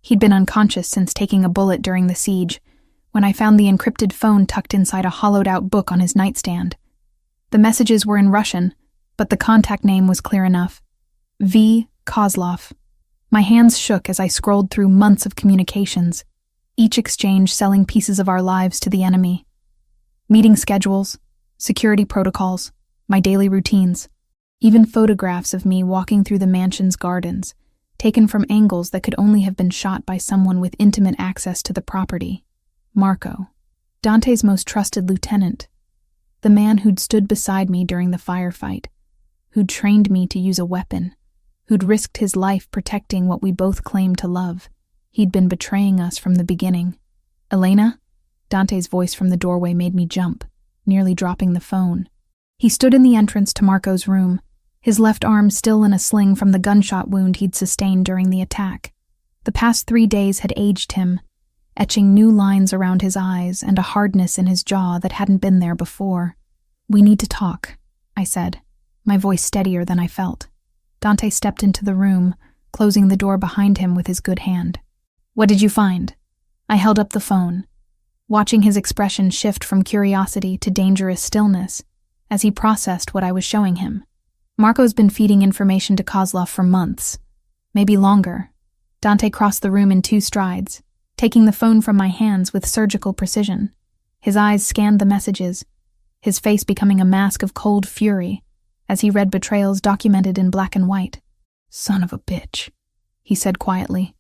He'd been unconscious since taking a bullet during the siege, when I found the encrypted phone tucked inside a hollowed-out book on his nightstand. The messages were in Russian, but the contact name was clear enough. V. Kozlov. My hands shook as I scrolled through months of communications, each exchange selling pieces of our lives to the enemy. Meeting schedules, security protocols, my daily routines, even photographs of me walking through the mansion's gardens, taken from angles that could only have been shot by someone with intimate access to the property. Marco, Dante's most trusted lieutenant, the man who'd stood beside me during the firefight, who'd trained me to use a weapon, who'd risked his life protecting what we both claimed to love. He'd been betraying us from the beginning. "Elena?" Dante's voice from the doorway made me jump, nearly dropping the phone. He stood in the entrance to Marco's room, his left arm still in a sling from the gunshot wound he'd sustained during the attack. The past 3 days had aged him, etching new lines around his eyes and a hardness in his jaw that hadn't been there before. "We need to talk," I said, my voice steadier than I felt. Dante stepped into the room, closing the door behind him with his good hand. "What did you find?" I held up the phone, watching his expression shift from curiosity to dangerous stillness as he processed what I was showing him. "Marco's been feeding information to Kozlov for months, maybe longer." Dante crossed the room in 2 strides, taking the phone from my hands with surgical precision. His eyes scanned the messages, his face becoming a mask of cold fury as he read betrayals documented in black and white. "Son of a bitch," he said quietly,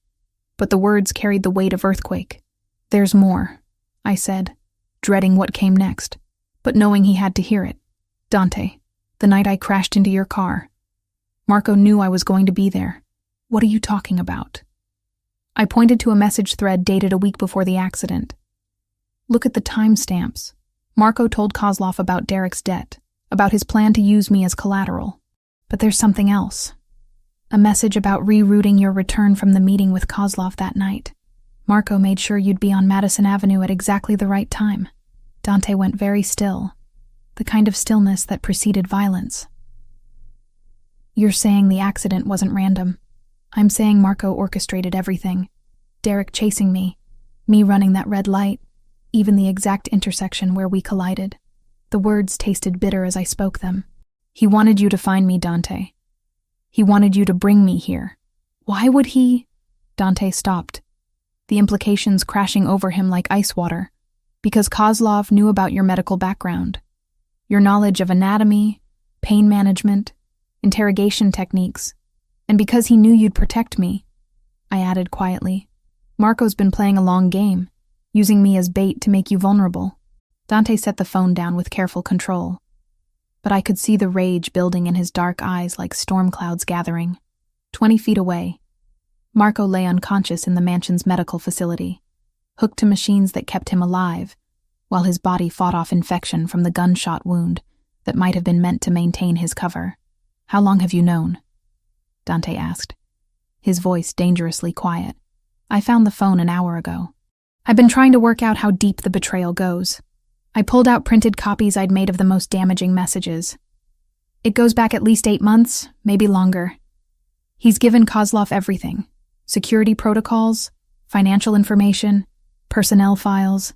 but the words carried the weight of earthquake. "There's more," I said, dreading what came next, but knowing he had to hear it. "Dante, the night I crashed into your car, Marco knew I was going to be there. What are you talking about? I pointed to a message thread dated a week before the accident. Look at the timestamps. Marco told Kozlov about Derek's debt, about his plan to use me as collateral. But there's something else. A message about rerouting your return from the meeting with Kozlov that night. Marco made sure you'd be on Madison Avenue at exactly the right time. Dante went very still, the kind of stillness that preceded violence. You're saying the accident wasn't random. I'm saying Marco orchestrated everything. Derek chasing me running that red light, even the exact intersection where we collided. The words tasted bitter as I spoke them. He wanted you to find me, Dante. He wanted you to bring me here. Why would he? Dante stopped, the implications crashing over him like ice water. Because Kozlov knew about your medical background, your knowledge of anatomy, pain management, interrogation techniques, and because he knew you'd protect me, I added quietly. Marco's been playing a long game, using me as bait to make you vulnerable. Dante set the phone down with careful control, but I could see the rage building in his dark eyes like storm clouds gathering. 20 feet away, Marco lay unconscious in the mansion's medical facility, hooked to machines that kept him alive, while his body fought off infection from the gunshot wound that might have been meant to maintain his cover. How long have you known? Dante asked, his voice dangerously quiet. I found the phone an hour ago. I've been trying to work out how deep the betrayal goes. I pulled out printed copies I'd made of the most damaging messages. It goes back at least 8 months, maybe longer. He's given Kozlov everything. Security protocols, financial information, personnel files,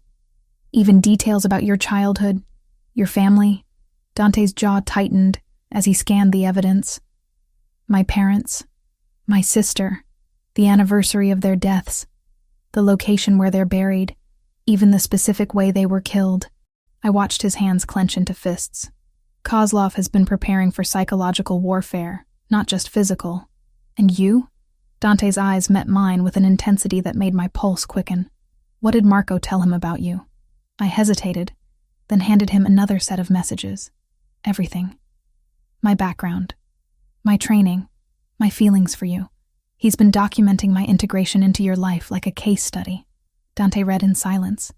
even details about your childhood, your family. Dante's jaw tightened as he scanned the evidence. My parents, my sister, the anniversary of their deaths, the location where they're buried, even the specific way they were killed. I watched his hands clench into fists. Kozlov has been preparing for psychological warfare, not just physical. And you? Dante's eyes met mine with an intensity that made my pulse quicken. What did Marco tell him about you? I hesitated, then handed him another set of messages. Everything. My background. My training. My feelings for you. He's been documenting my integration into your life like a case study. Dante read in silence,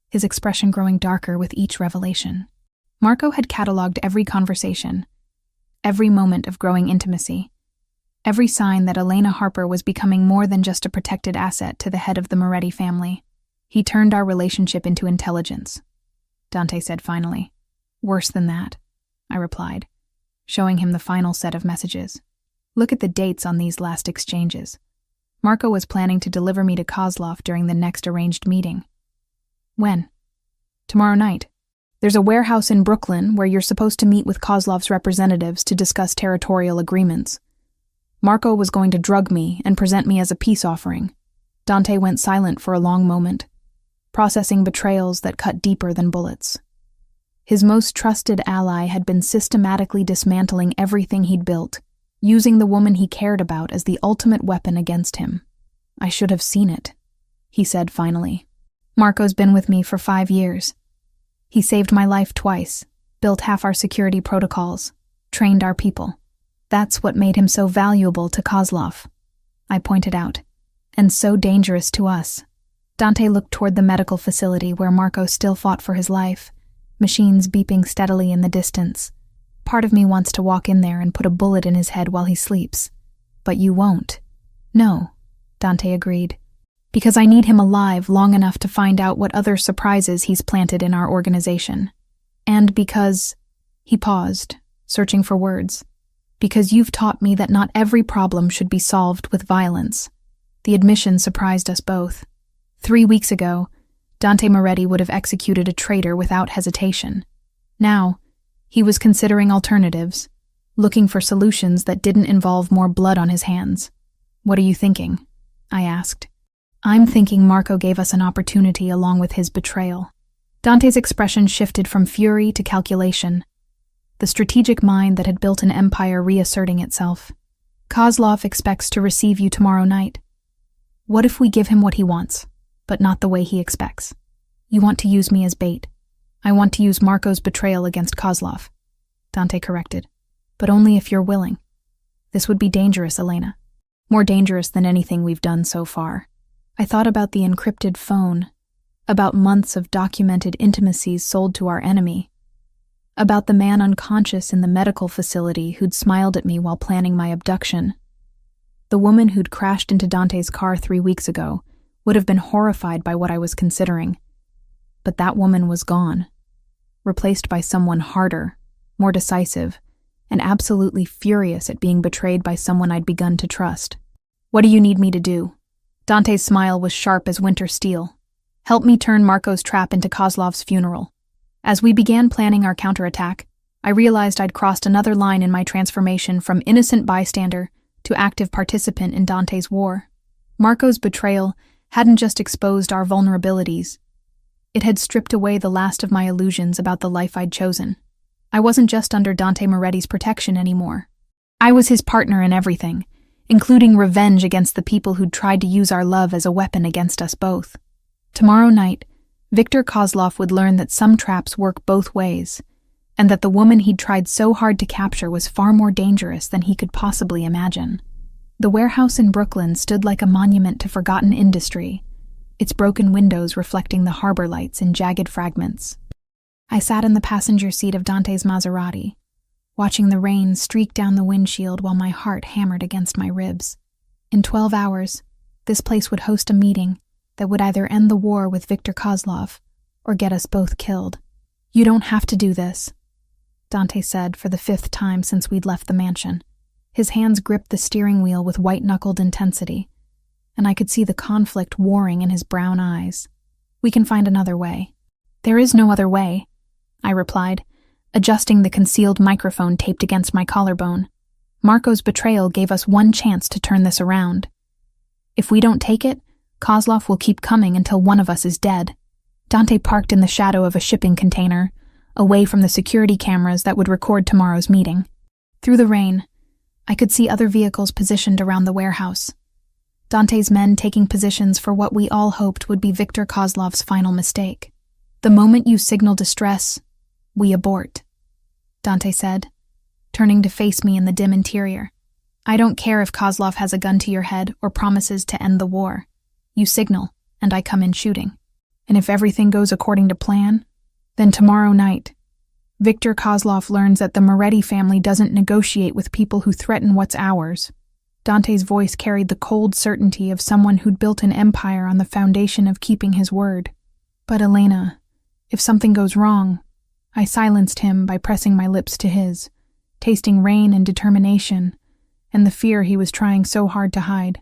his expression growing darker with each revelation. Marco had cataloged every conversation, every moment of growing intimacy, every sign that Elena Harper was becoming more than just a protected asset to the head of the Moretti family. He turned our relationship into intelligence, Dante said finally. Worse than that, I replied, showing him the final set of messages. Look at the dates on these last exchanges. Marco was planning to deliver me to Kozlov during the next arranged meeting. When? Tomorrow night. There's a warehouse in Brooklyn where you're supposed to meet with Kozlov's representatives to discuss territorial agreements. Marco was going to drug me and present me as a peace offering. Dante went silent for a long moment, processing betrayals that cut deeper than bullets. His most trusted ally had been systematically dismantling everything he'd built, using the woman he cared about as the ultimate weapon against him. I should have seen it, he said finally. Marco's been with me for 5 years. He saved my life twice, built half our security protocols, trained our people. That's what made him so valuable to Kozlov, I pointed out, and so dangerous to us. Dante looked toward the medical facility where Marco still fought for his life, machines beeping steadily in the distance. Part of me wants to walk in there and put a bullet in his head while he sleeps. But you won't. No, Dante agreed. Because I need him alive long enough to find out what other surprises he's planted in our organization. And because... He paused, searching for words. Because you've taught me that not every problem should be solved with violence. The admission surprised us both. 3 weeks ago, Dante Moretti would have executed a traitor without hesitation. Now, he was considering alternatives, looking for solutions that didn't involve more blood on his hands. What are you thinking? I asked. I'm thinking Marco gave us an opportunity along with his betrayal. Dante's expression shifted from fury to calculation, the strategic mind that had built an empire reasserting itself. Kozlov expects to receive you tomorrow night. What if we give him what he wants, but not the way he expects? You want to use me as bait. I want to use Marco's betrayal against Kozlov, Dante corrected, but only if you're willing. This would be dangerous, Elena. More dangerous than anything we've done so far. I thought about the encrypted phone, about months of documented intimacies sold to our enemy, about the man unconscious in the medical facility who'd smiled at me while planning my abduction. The woman who'd crashed into Dante's car 3 weeks ago would have been horrified by what I was considering. But that woman was gone, replaced by someone harder, more decisive, and absolutely furious at being betrayed by someone I'd begun to trust. What do you need me to do? Dante's smile was sharp as winter steel. Help me turn Marco's trap into Kozlov's funeral. As we began planning our counterattack, I realized I'd crossed another line in my transformation from innocent bystander to active participant in Dante's war. Marco's betrayal hadn't just exposed our vulnerabilities. It had stripped away the last of my illusions about the life I'd chosen. I wasn't just under Dante Moretti's protection anymore. I was his partner in everything, including revenge against the people who'd tried to use our love as a weapon against us both. Tomorrow night, Viktor Kozlov would learn that some traps work both ways, and that the woman he'd tried so hard to capture was far more dangerous than he could possibly imagine. The warehouse in Brooklyn stood like a monument to forgotten industry, its broken windows reflecting the harbor lights in jagged fragments. I sat in the passenger seat of Dante's Maserati, watching the rain streak down the windshield while my heart hammered against my ribs. In 12 hours, this place would host a meeting that would either end the war with Viktor Kozlov or get us both killed. You don't have to do this, Dante said for the 5th time since we'd left the mansion. His hands gripped the steering wheel with white-knuckled intensity, and I could see the conflict warring in his brown eyes. We can find another way. There is no other way, I replied, adjusting the concealed microphone taped against my collarbone. Marco's betrayal gave us one chance to turn this around. If we don't take it, Kozlov will keep coming until one of us is dead. Dante parked in the shadow of a shipping container, away from the security cameras that would record tomorrow's meeting. Through the rain, I could see other vehicles positioned around the warehouse. Dante's men taking positions for what we all hoped would be Viktor Kozlov's final mistake. The moment you signal distress, we abort, Dante said, turning to face me in the dim interior. I don't care if Kozlov has a gun to your head or promises to end the war. You signal, and I come in shooting. And if everything goes according to plan, then tomorrow night, Viktor Kozlov learns that the Moretti family doesn't negotiate with people who threaten what's ours. Dante's voice carried the cold certainty of someone who'd built an empire on the foundation of keeping his word. But Elena, if something goes wrong, I silenced him by pressing my lips to his, tasting rain and determination, and the fear he was trying so hard to hide.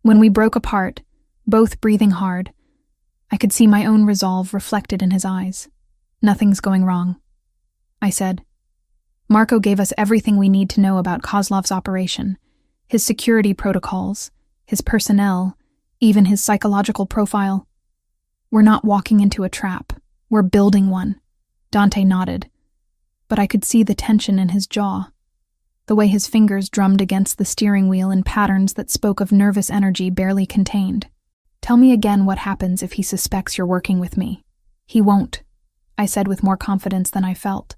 When we broke apart, both breathing hard, I could see my own resolve reflected in his eyes. Nothing's going wrong, I said. Marco gave us everything we need to know about Kozlov's operation, his security protocols, his personnel, even his psychological profile. We're not walking into a trap. We're building one. Dante nodded, but I could see the tension in his jaw, the way his fingers drummed against the steering wheel in patterns that spoke of nervous energy barely contained. Tell me again what happens if he suspects you're working with me. He won't, I said with more confidence than I felt.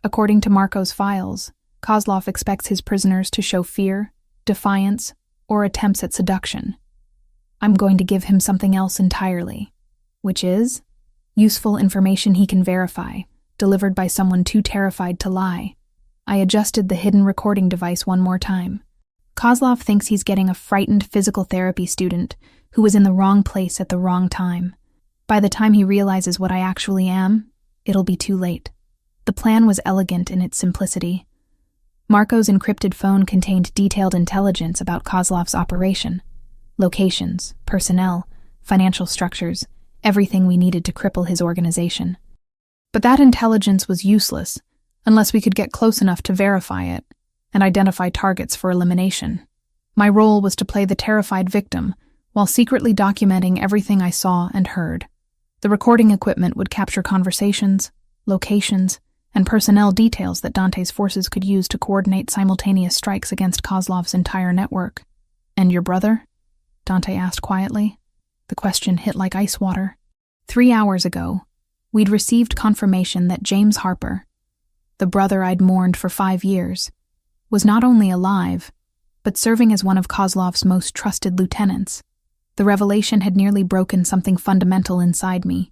According to Marco's files, Kozlov expects his prisoners to show fear, defiance, or attempts at seduction. I'm going to give him something else entirely, which is useful information he can verify, delivered by someone too terrified to lie. I adjusted the hidden recording device one more time. Kozlov thinks he's getting a frightened physical therapy student who was in the wrong place at the wrong time. By the time he realizes what I actually am, it'll be too late. The plan was elegant in its simplicity. Marco's encrypted phone contained detailed intelligence about Kozlov's operation. Locations, personnel, financial structures, everything we needed to cripple his organization. But that intelligence was useless unless we could get close enough to verify it and identify targets for elimination. My role was to play the terrified victim while secretly documenting everything I saw and heard. The recording equipment would capture conversations, locations, and personnel details that Dante's forces could use to coordinate simultaneous strikes against Kozlov's entire network. And your brother? Dante asked quietly. The question hit like ice water. 3 hours ago, we'd received confirmation that James Harper, the brother I'd mourned for 5 years, was not only alive, but serving as one of Kozlov's most trusted lieutenants. The revelation had nearly broken something fundamental inside me,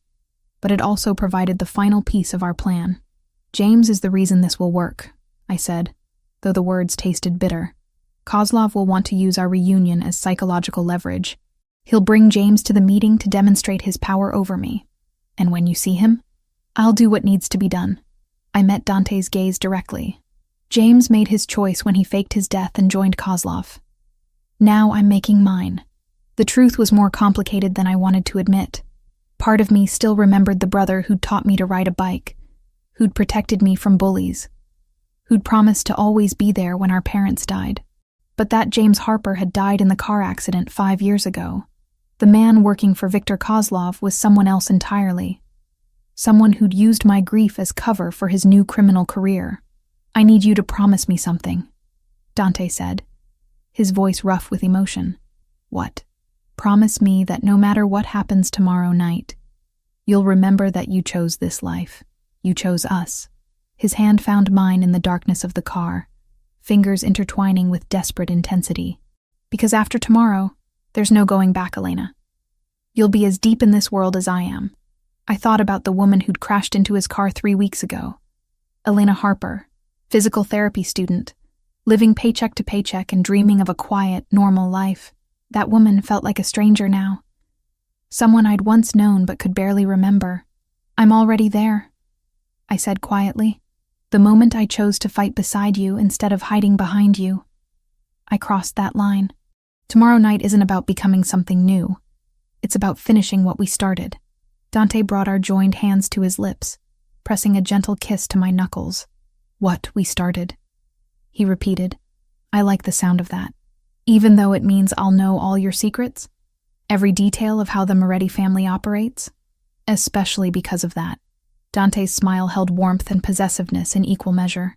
but it also provided the final piece of our plan. James is the reason this will work, I said, though the words tasted bitter. Kozlov will want to use our reunion as psychological leverage. He'll bring James to the meeting to demonstrate his power over me. And when you see him, I'll do what needs to be done. I met Dante's gaze directly. James made his choice when he faked his death and joined Kozlov. Now I'm making mine. The truth was more complicated than I wanted to admit. Part of me still remembered the brother who'd taught me to ride a bike, who'd protected me from bullies, who'd promised to always be there when our parents died. But that James Harper had died in the car accident 5 years ago. The man working for Viktor Kozlov was someone else entirely. Someone who'd used my grief as cover for his new criminal career. I need you to promise me something, Dante said, his voice rough with emotion. What? Promise me that no matter what happens tomorrow night, you'll remember that you chose this life. You chose us. His hand found mine in the darkness of the car, fingers intertwining with desperate intensity. Because after tomorrow, there's no going back, Elena. You'll be as deep in this world as I am. I thought about the woman who'd crashed into his car 3 weeks ago. Elena Harper, physical therapy student, living paycheck to paycheck and dreaming of a quiet, normal life. That woman felt like a stranger now. Someone I'd once known but could barely remember. I'm already there, I said quietly. The moment I chose to fight beside you instead of hiding behind you. I crossed that line. Tomorrow night isn't about becoming something new. It's about finishing what we started. Dante brought our joined hands to his lips, pressing a gentle kiss to my knuckles. What we started, he repeated. I like the sound of that. Even though it means I'll know all your secrets, every detail of how the Moretti family operates, especially because of that. Dante's smile held warmth and possessiveness in equal measure.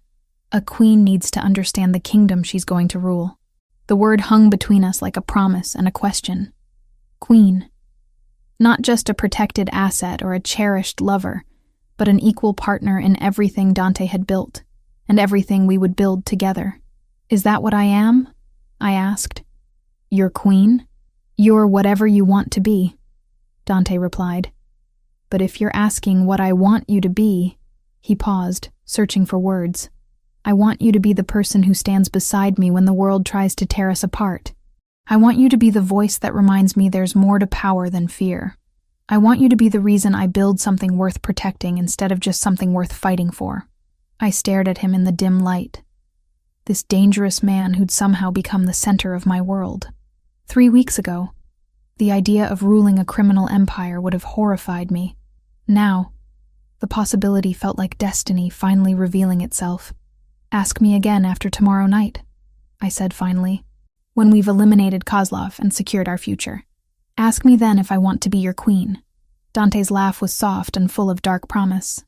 A queen needs to understand the kingdom she's going to rule. The word hung between us like a promise and a question. Queen. Not just a protected asset or a cherished lover, but an equal partner in everything Dante had built, and everything we would build together. Is that what I am? I asked. Your queen? You're whatever you want to be, Dante replied. But if you're asking what I want you to be, he paused, searching for words. I want you to be the person who stands beside me when the world tries to tear us apart. I want you to be the voice that reminds me there's more to power than fear. I want you to be the reason I build something worth protecting instead of just something worth fighting for. I stared at him in the dim light. This dangerous man who'd somehow become the center of my world. 3 weeks ago, the idea of ruling a criminal empire would have horrified me. Now, the possibility felt like destiny finally revealing itself. Ask me again after tomorrow night, I said finally, when we've eliminated Kozlov and secured our future. Ask me then if I want to be your queen. Dante's laugh was soft and full of dark promise.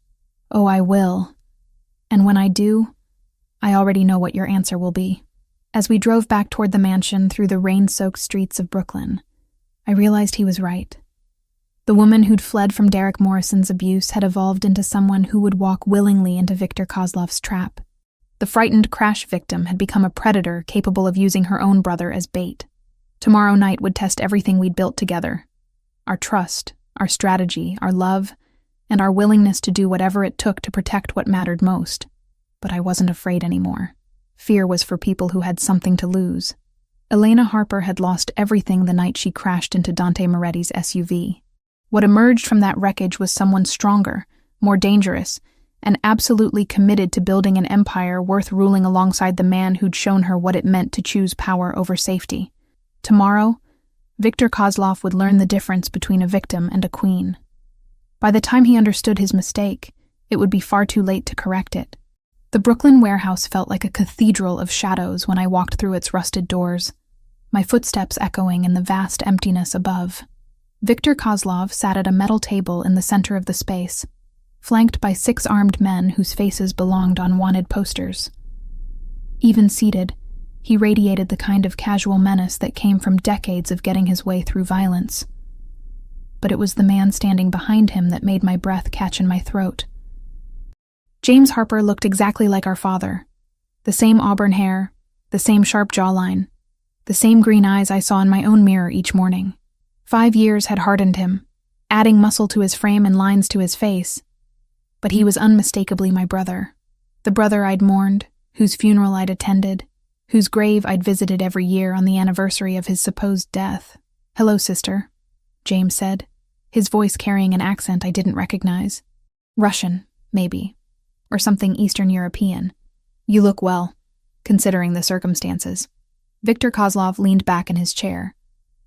Oh, I will. And when I do, I already know what your answer will be. As we drove back toward the mansion through the rain-soaked streets of Brooklyn, I realized he was right. The woman who'd fled from Derek Morrison's abuse had evolved into someone who would walk willingly into Viktor Kozlov's trap. The frightened crash victim had become a predator capable of using her own brother as bait. Tomorrow night would test everything we'd built together. Our trust, our strategy, our love, and our willingness to do whatever it took to protect what mattered most. But I wasn't afraid anymore. Fear was for people who had something to lose. Elena Harper had lost everything the night she crashed into Dante Moretti's SUV. What emerged from that wreckage was someone stronger, more dangerous, and absolutely committed to building an empire worth ruling alongside the man who'd shown her what it meant to choose power over safety. Tomorrow, Viktor Kozlov would learn the difference between a victim and a queen. By the time he understood his mistake, it would be far too late to correct it. The Brooklyn warehouse felt like a cathedral of shadows when I walked through its rusted doors, my footsteps echoing in the vast emptiness above. Viktor Kozlov sat at a metal table in the center of the space, flanked by 6 armed men whose faces belonged on wanted posters. Even seated, he radiated the kind of casual menace that came from decades of getting his way through violence. But it was the man standing behind him that made my breath catch in my throat. James Harper looked exactly like our father. The same auburn hair, The same sharp jawline. The same green eyes I saw in my own mirror each morning. 5 years had hardened him, adding muscle to his frame and lines to his face. But he was unmistakably my brother. The brother I'd mourned, whose funeral I'd attended, whose grave I'd visited every year on the anniversary of his supposed death. "Hello, sister," James said, his voice carrying an accent I didn't recognize. Russian, maybe, or something Eastern European. "You look well, considering the circumstances." Viktor Kozlov leaned back in his chair,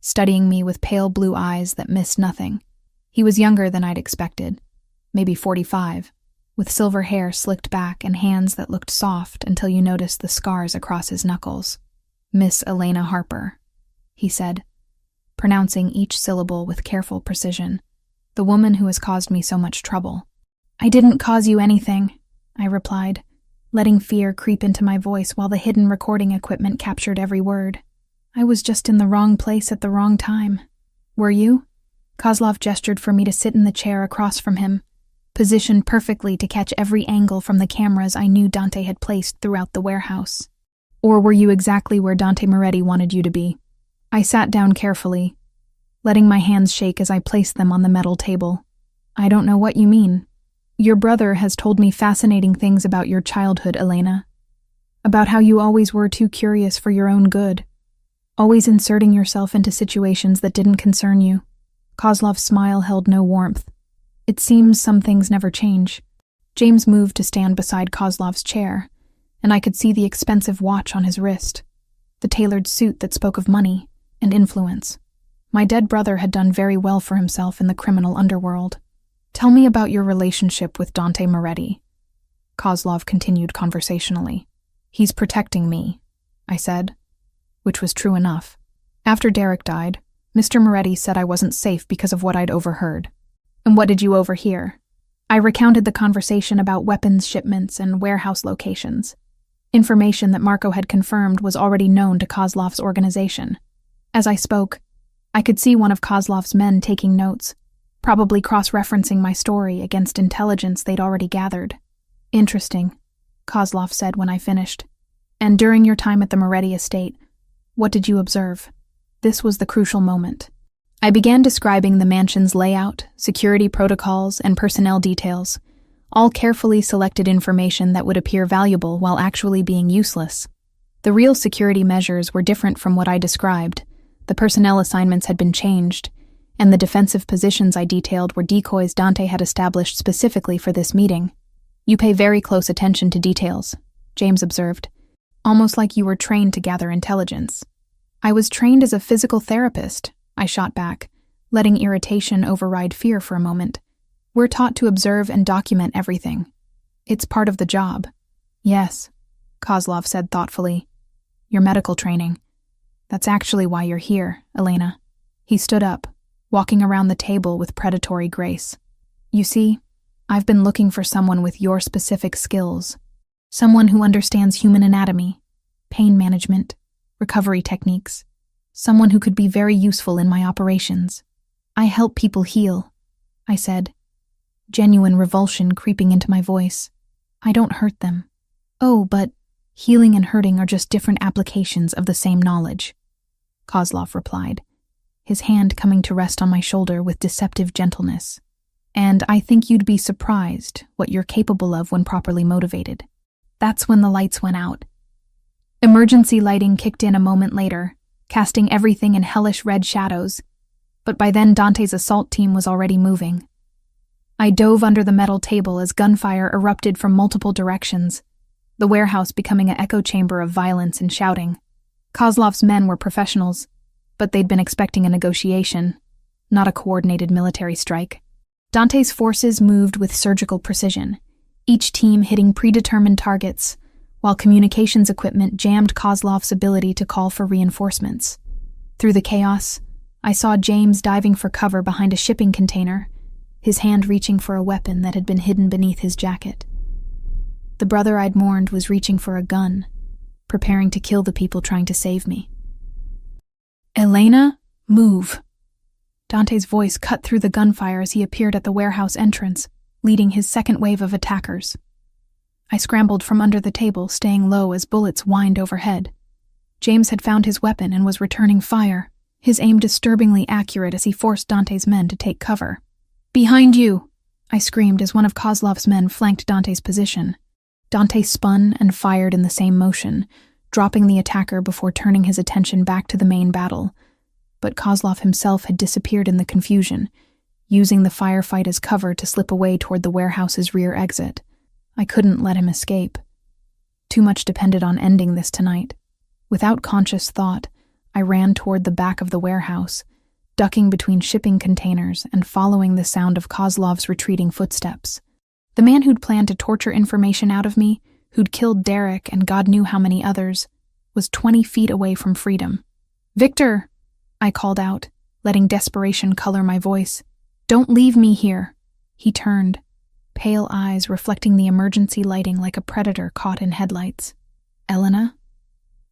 studying me with pale blue eyes that missed nothing. He was younger than I'd expected, maybe 45, with silver hair slicked back and hands that looked soft until you noticed the scars across his knuckles. "Miss Elena Harper," he said, pronouncing each syllable with careful precision. "The woman who has caused me so much trouble." "I didn't cause you anything," I replied, letting fear creep into my voice while the hidden recording equipment captured every word. "I was just in the wrong place at the wrong time." "Were you?" Kozlov gestured for me to sit in the chair across from him, positioned perfectly to catch every angle from the cameras I knew Dante had placed throughout the warehouse. "Or were you exactly where Dante Moretti wanted you to be?" I sat down carefully, letting my hands shake as I placed them on the metal table. "I don't know what you mean." "Your brother has told me fascinating things about your childhood, Elena. About how you always were too curious for your own good, always inserting yourself into situations that didn't concern you." Kozlov's smile held no warmth. "It seems some things never change." James moved to stand beside Kozlov's chair, and I could see the expensive watch on his wrist, the tailored suit that spoke of money and influence. My dead brother had done very well for himself in the criminal underworld. "Tell me about your relationship with Dante Moretti," Kozlov continued conversationally. "He's protecting me," I said, which was true enough. "After Derek died, Mr. Moretti said I wasn't safe because of what I'd overheard." "And what did you overhear?" I recounted the conversation about weapons shipments and warehouse locations. Information that Marco had confirmed was already known to Kozlov's organization. As I spoke, I could see one of Kozlov's men taking notes, probably cross-referencing my story against intelligence they'd already gathered. "Interesting," Kozlov said when I finished. "And during your time at the Moretti estate, what did you observe?" This was the crucial moment. I began describing the mansion's layout, security protocols, and personnel details, all carefully selected information that would appear valuable while actually being useless. The real security measures were different from what I described. The personnel assignments had been changed, and the defensive positions I detailed were decoys Dante had established specifically for this meeting. "You pay very close attention to details," James observed, "almost like you were trained to gather intelligence." "I was trained as a physical therapist," I shot back, letting irritation override fear for a moment. "We're taught to observe and document everything. It's part of the job." "Yes," Kozlov said thoughtfully. "Your medical training. That's actually why you're here, Elena." He stood up, walking around the table with predatory grace. "You see, I've been looking for someone with your specific skills. Someone who understands human anatomy, pain management, recovery techniques. Someone who could be very useful in my operations." "I help people heal," I said, genuine revulsion creeping into my voice. "I don't hurt them." "Oh, but healing and hurting are just different applications of the same knowledge," Kozlov replied, his hand coming to rest on my shoulder with deceptive gentleness. "And I think you'd be surprised what you're capable of when properly motivated." That's when the lights went out. Emergency lighting kicked in a moment later, casting everything in hellish red shadows, but by then Dante's assault team was already moving. I dove under the metal table as gunfire erupted from multiple directions, the warehouse becoming an echo chamber of violence and shouting. Kozlov's men were professionals, but they'd been expecting a negotiation, not a coordinated military strike. Dante's forces moved with surgical precision, each team hitting predetermined targets, while communications equipment jammed Kozlov's ability to call for reinforcements. Through the chaos, I saw James diving for cover behind a shipping container, his hand reaching for a weapon that had been hidden beneath his jacket. The brother I'd mourned was reaching for a gun, preparing to kill the people trying to save me. "Elena, move." Dante's voice cut through the gunfire as he appeared at the warehouse entrance, leading his second wave of attackers. I scrambled from under the table, staying low as bullets whined overhead. James had found his weapon and was returning fire, his aim disturbingly accurate as he forced Dante's men to take cover. "Behind you!" I screamed as one of Kozlov's men flanked Dante's position. Dante spun and fired in the same motion, dropping the attacker before turning his attention back to the main battle. But Kozlov himself had disappeared in the confusion, using the firefight as cover to slip away toward the warehouse's rear exit. I couldn't let him escape. Too much depended on ending this tonight. Without conscious thought, I ran toward the back of the warehouse, ducking between shipping containers and following the sound of Kozlov's retreating footsteps. The man who'd planned to torture information out of me, who'd killed Derek and God knew how many others, was 20 feet away from freedom. "Victor!" I called out, letting desperation color my voice. "Don't leave me here." He turned, pale eyes reflecting the emergency lighting like a predator caught in headlights. "Elena?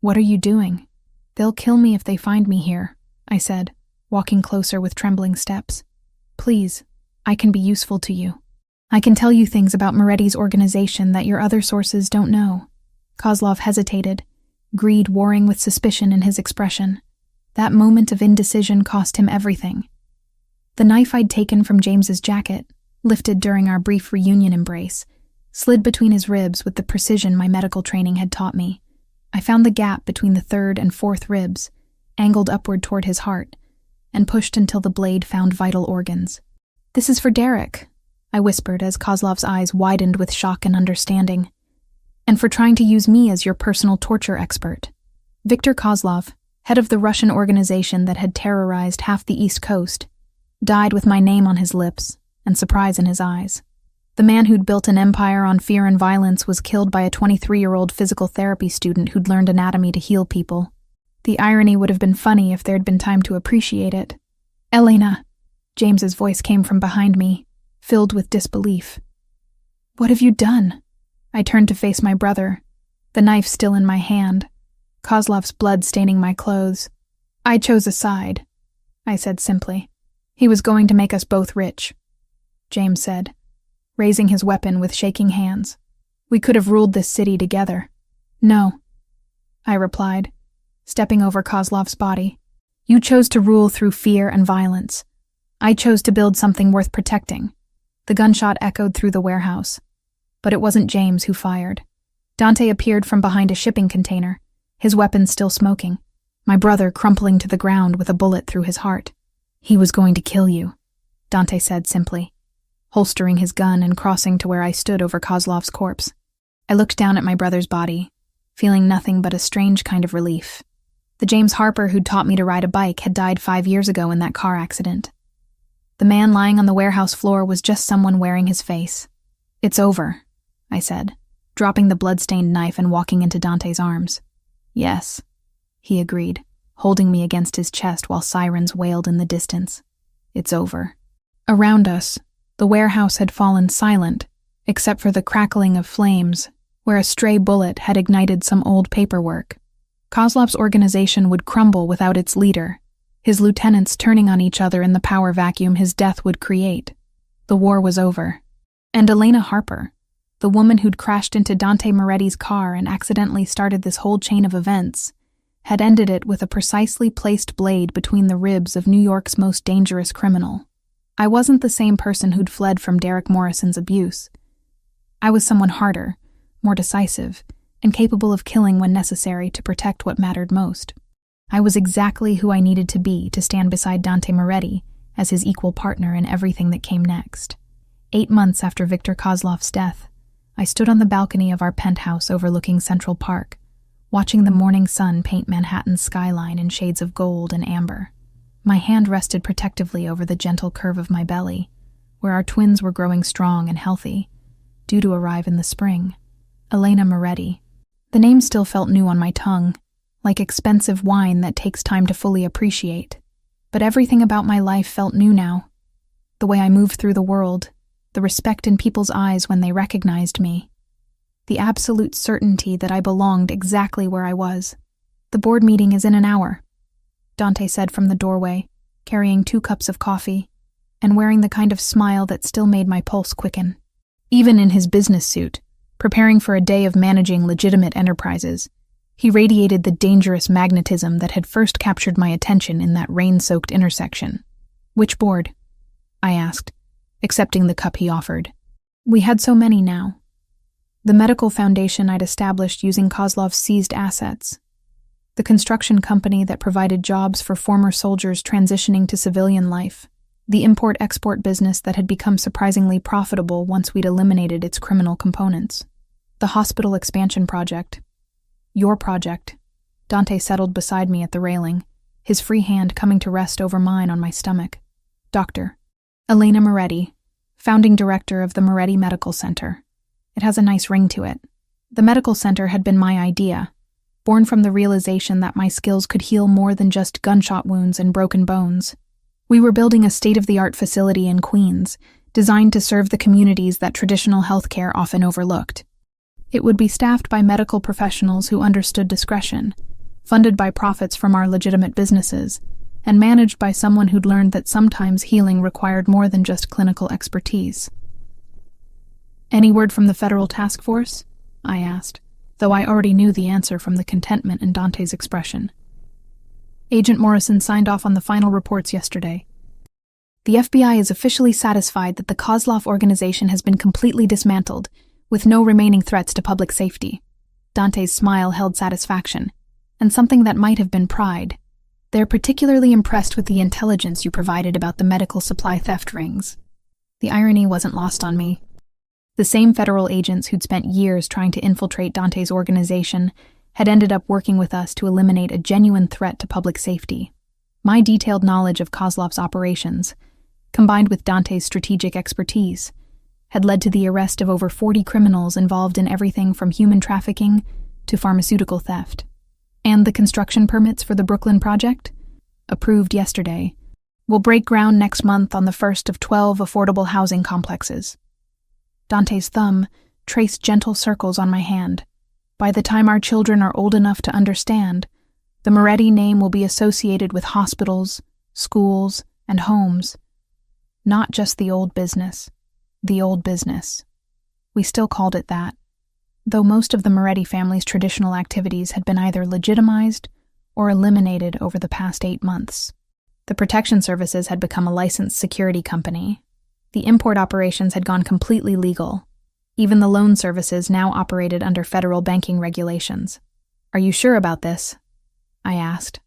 What are you doing?" "They'll kill me if they find me here," I said, walking closer with trembling steps. "Please, I can be useful to you. I can tell you things about Moretti's organization that your other sources don't know." Kozlov hesitated, greed warring with suspicion in his expression. That moment of indecision cost him everything. The knife I'd taken from James's jacket, lifted during our brief reunion embrace, slid between his ribs with the precision my medical training had taught me. I found the gap between the third and fourth ribs, angled upward toward his heart, and pushed until the blade found vital organs. "This is for Derek," I whispered as Kozlov's eyes widened with shock and understanding. "And for trying to use me as your personal torture expert." Viktor Kozlov, head of the Russian organization that had terrorized half the East Coast, died with my name on his lips and surprise in his eyes. The man who'd built an empire on fear and violence was killed by a 23-year-old physical therapy student who'd learned anatomy to heal people. The irony would have been funny if there'd been time to appreciate it. "Elena," James's voice came from behind me, filled with disbelief. "What have you done?" I turned to face my brother, the knife still in my hand, Kozlov's blood staining my clothes. "I chose a side," I said simply. "He was going to make us both rich," James said, raising his weapon with shaking hands. "We could have ruled this city together." "No," I replied, stepping over Kozlov's body. "You chose to rule through fear and violence. I chose to build something worth protecting." The gunshot echoed through the warehouse. But it wasn't James who fired. Dante appeared from behind a shipping container, his weapon still smoking, my brother crumpling to the ground with a bullet through his heart. "He was going to kill you," Dante said simply, holstering his gun and crossing to where I stood over Kozlov's corpse. I looked down at my brother's body, feeling nothing but a strange kind of relief. The James Harper who'd taught me to ride a bike had died 5 years ago in that car accident. The man lying on the warehouse floor was just someone wearing his face. "It's over," I said, dropping the blood-stained knife and walking into Dante's arms. "Yes," he agreed, holding me against his chest while sirens wailed in the distance. "It's over." Around us, the warehouse had fallen silent, except for the crackling of flames, where a stray bullet had ignited some old paperwork. Kozlov's organization would crumble without its leader, his lieutenants turning on each other in the power vacuum his death would create. The war was over. And Elena Harper, the woman who'd crashed into Dante Moretti's car and accidentally started this whole chain of events, had ended it with a precisely placed blade between the ribs of New York's most dangerous criminal. I wasn't the same person who'd fled from Derek Morrison's abuse. I was someone harder, more decisive, and capable of killing when necessary to protect what mattered most. I was exactly who I needed to be to stand beside Dante Moretti as his equal partner in everything that came next. 8 months after Viktor Kozlov's death, I stood on the balcony of our penthouse overlooking Central Park, watching the morning sun paint Manhattan's skyline in shades of gold and amber. My hand rested protectively over the gentle curve of my belly, where our twins were growing strong and healthy, due to arrive in the spring. Elena Moretti. The name still felt new on my tongue, like expensive wine that takes time to fully appreciate. But everything about my life felt new now. The way I moved through the world, the respect in people's eyes when they recognized me, the absolute certainty that I belonged exactly where I was. "The board meeting is in an hour," Dante said from the doorway, carrying 2 cups of coffee, and wearing the kind of smile that still made my pulse quicken. Even in his business suit, preparing for a day of managing legitimate enterprises, He radiated the dangerous magnetism that had first captured my attention in that rain-soaked intersection. "Which board?" I asked, accepting the cup he offered. We had so many now. The medical foundation I'd established using Kozlov's seized assets. The construction company that provided jobs for former soldiers transitioning to civilian life. The import-export business that had become surprisingly profitable once we'd eliminated its criminal components. The hospital expansion project. Your project. Dante settled beside me at the railing, his free hand coming to rest over mine on my stomach. Dr. Elena Moretti, founding director of the Moretti Medical Center. It has a nice ring to it. The medical center had been my idea, born from the realization that my skills could heal more than just gunshot wounds and broken bones. We were building a state-of-the-art facility in Queens, designed to serve the communities that traditional healthcare often overlooked. It would be staffed by medical professionals who understood discretion, funded by profits from our legitimate businesses, and managed by someone who'd learned that sometimes healing required more than just clinical expertise. "Any word from the federal task force?" I asked, though I already knew the answer from the contentment in Dante's expression. "Agent Morrison signed off on the final reports yesterday. The FBI is officially satisfied that the Kozlov organization has been completely dismantled, with no remaining threats to public safety." Dante's smile held satisfaction, and something that might have been pride. "They're particularly impressed with the intelligence you provided about the medical supply theft rings." The irony wasn't lost on me. The same federal agents who'd spent years trying to infiltrate Dante's organization had ended up working with us to eliminate a genuine threat to public safety. My detailed knowledge of Kozlov's operations, combined with Dante's strategic expertise, had led to the arrest of over 40 criminals involved in everything from human trafficking to pharmaceutical theft. And the construction permits for the Brooklyn project? Approved yesterday. Will break ground next month on the first of 12 affordable housing complexes. Dante's thumb traced gentle circles on my hand. By the time our children are old enough to understand, the Moretti name will be associated with hospitals, schools, and homes. Not just the old business. The old business. We still called it that, though most of the Moretti family's traditional activities had been either legitimized or eliminated over the past 8 months. The protection services had become a licensed security company. The import operations had gone completely legal. Even the loan services now operated under federal banking regulations. "Are you sure about this?" I asked.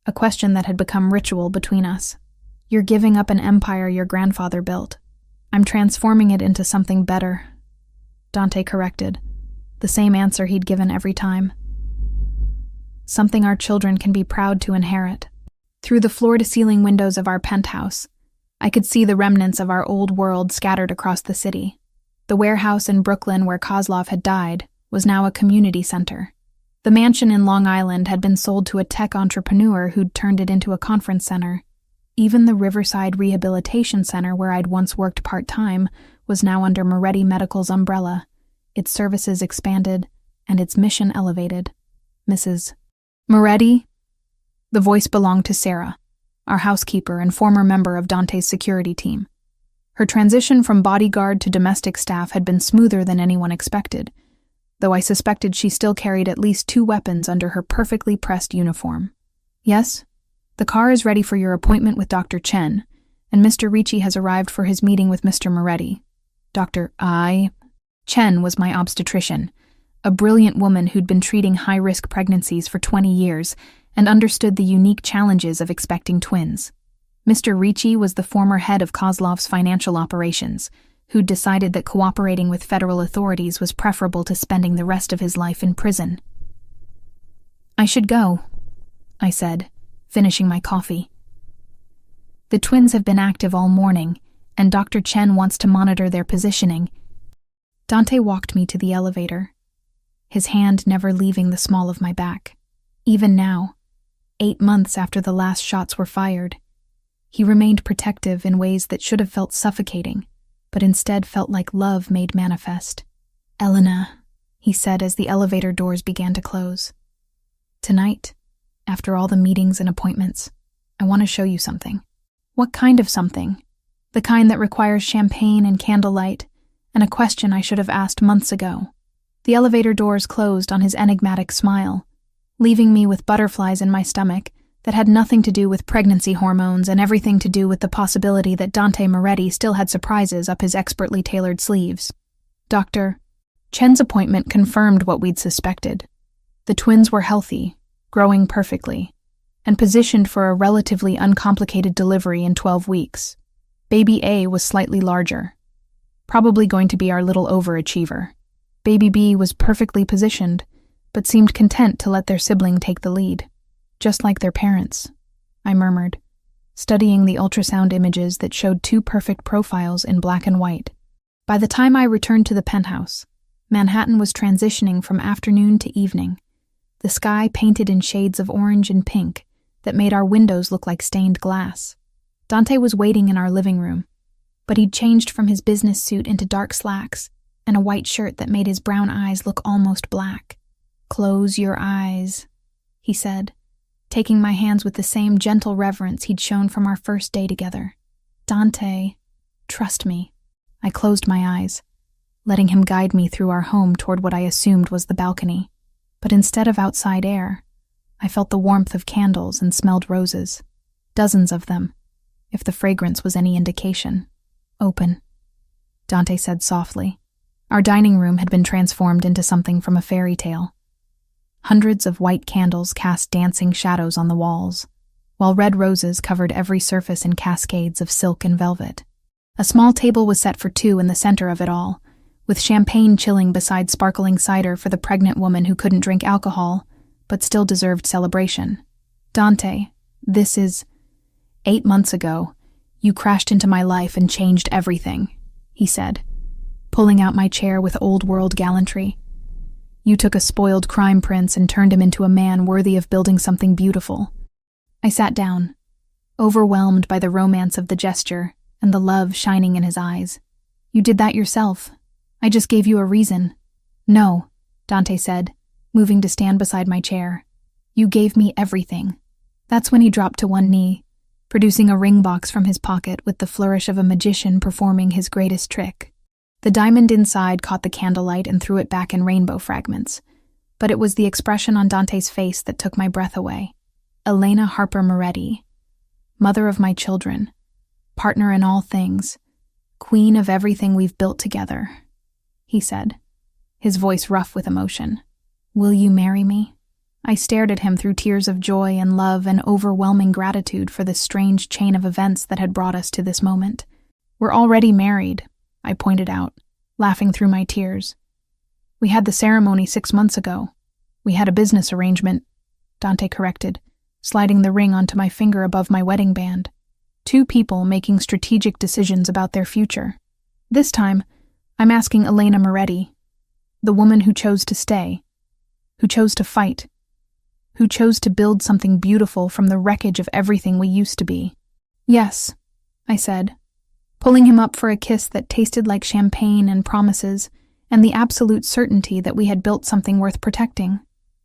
A question that had become ritual between us. "You're giving up an empire your grandfather built. I'm transforming it into something better," Dante corrected, the same answer he'd given every time. "Something our children can be proud to inherit." Through the floor-to-ceiling windows of our penthouse, I could see the remnants of our old world scattered across the city. The warehouse in Brooklyn where Kozlov had died was now a community center. The mansion in Long Island had been sold to a tech entrepreneur who'd turned it into a conference center. Even the Riverside Rehabilitation Center where I'd once worked part-time was now under Moretti Medical's umbrella, its services expanded, and its mission elevated. "Mrs. Moretti?" The voice belonged to Sarah, our housekeeper and former member of Dante's security team. Her transition from bodyguard to domestic staff had been smoother than anyone expected, though I suspected she still carried at least 2 weapons under her perfectly pressed uniform. "Yes? The car is ready for your appointment with Dr. Chen, and Mr. Ricci has arrived for his meeting with Mr. Moretti. Dr. Chen was my obstetrician, a brilliant woman who'd been treating high-risk pregnancies for 20 years and understood the unique challenges of expecting twins. Mr. Ricci was the former head of Kozlov's financial operations, who'd decided that cooperating with federal authorities was preferable to spending the rest of his life in prison. "I should go," I said, finishing my coffee. "The twins have been active all morning, and Dr. Chen wants to monitor their positioning." Dante walked me to the elevator, his hand never leaving the small of my back. Even now, 8 months after the last shots were fired, he remained protective in ways that should have felt suffocating, but instead felt like love made manifest. "Elena," he said as the elevator doors began to close. "Tonight, after all the meetings and appointments, I want to show you something." "What kind of something?" "The kind that requires champagne and candlelight, and a question I should have asked months ago." The elevator doors closed on his enigmatic smile, leaving me with butterflies in my stomach that had nothing to do with pregnancy hormones and everything to do with the possibility that Dante Moretti still had surprises up his expertly tailored sleeves. Dr. Chen's appointment confirmed what we'd suspected. The twins were healthy, growing perfectly, and positioned for a relatively uncomplicated delivery in 12 weeks. Baby A was slightly larger, probably going to be our little overachiever. Baby B was perfectly positioned, but seemed content to let their sibling take the lead. Just like their parents, I murmured, studying the ultrasound images that showed two perfect profiles in black and white. By the time I returned to the penthouse, Manhattan was transitioning from afternoon to evening, the sky painted in shades of orange and pink that made our windows look like stained glass. Dante was waiting in our living room, but he'd changed from his business suit into dark slacks and a white shirt that made his brown eyes look almost black. "Close your eyes," he said, taking my hands with the same gentle reverence he'd shown from our first day together. "Dante, trust me." I closed my eyes, letting him guide me through our home toward what I assumed was the balcony. But instead of outside air, I felt the warmth of candles and smelled roses. Dozens of them, if the fragrance was any indication. "Open," Dante said softly. Our dining room had been transformed into something from a fairy tale. Hundreds of white candles cast dancing shadows on the walls, while red roses covered every surface in cascades of silk and velvet. A small table was set for two in the center of it all, with champagne chilling beside sparkling cider for the pregnant woman who couldn't drink alcohol, but still deserved celebration. "Dante, this is 8 months ago. You crashed into my life and changed everything," he said, pulling out my chair with old-world gallantry. "You took a spoiled crime prince and turned him into a man worthy of building something beautiful." I sat down, overwhelmed by the romance of the gesture and the love shining in his eyes. "You did that yourself. I just gave you a reason." "No," Dante said, moving to stand beside my chair. "You gave me everything." That's when he dropped to one knee, producing a ring box from his pocket with the flourish of a magician performing his greatest trick. The diamond inside caught the candlelight and threw it back in rainbow fragments, but it was the expression on Dante's face that took my breath away. "Elena Harper Moretti, mother of my children, partner in all things, queen of everything we've built together," he said, his voice rough with emotion. "Will you marry me?" I stared at him through tears of joy and love and overwhelming gratitude for the strange chain of events that had brought us to this moment. "We're already married," I pointed out, laughing through my tears. "We had the ceremony 6 months ago. We had a business arrangement," Dante corrected, sliding the ring onto my finger above my wedding band. "Two people making strategic decisions about their future. This time, I'm asking Elena Moretti, the woman who chose to stay, who chose to fight, who chose to build something beautiful from the wreckage of everything we used to be." "Yes," I said, pulling him up for a kiss that tasted like champagne and promises, and the absolute certainty that we had built something worth protecting.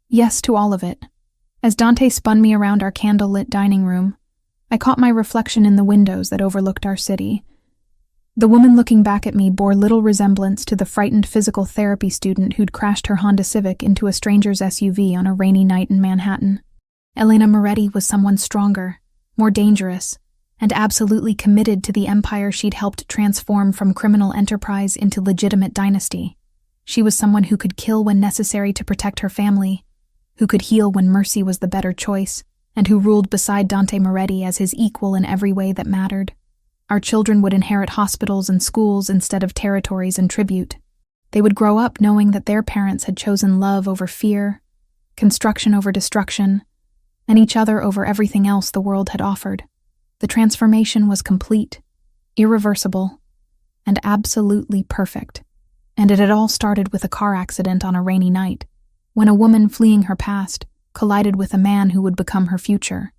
"Yes to all of it." As Dante spun me around our candle-lit dining room, I caught my reflection in the windows that overlooked our city. The woman looking back at me bore little resemblance to the frightened physical therapy student who'd crashed her Honda Civic into a stranger's SUV on a rainy night in Manhattan. Elena Moretti was someone stronger, more dangerous, and absolutely committed to the empire she'd helped transform from criminal enterprise into legitimate dynasty. She was someone who could kill when necessary to protect her family, who could heal when mercy was the better choice, and who ruled beside Dante Moretti as his equal in every way that mattered. Our children would inherit hospitals and schools instead of territories and tribute. They would grow up knowing that their parents had chosen love over fear, construction over destruction, and each other over everything else the world had offered. The transformation was complete, irreversible, and absolutely perfect. And it had all started with a car accident on a rainy night, when a woman fleeing her past collided with a man who would become her future.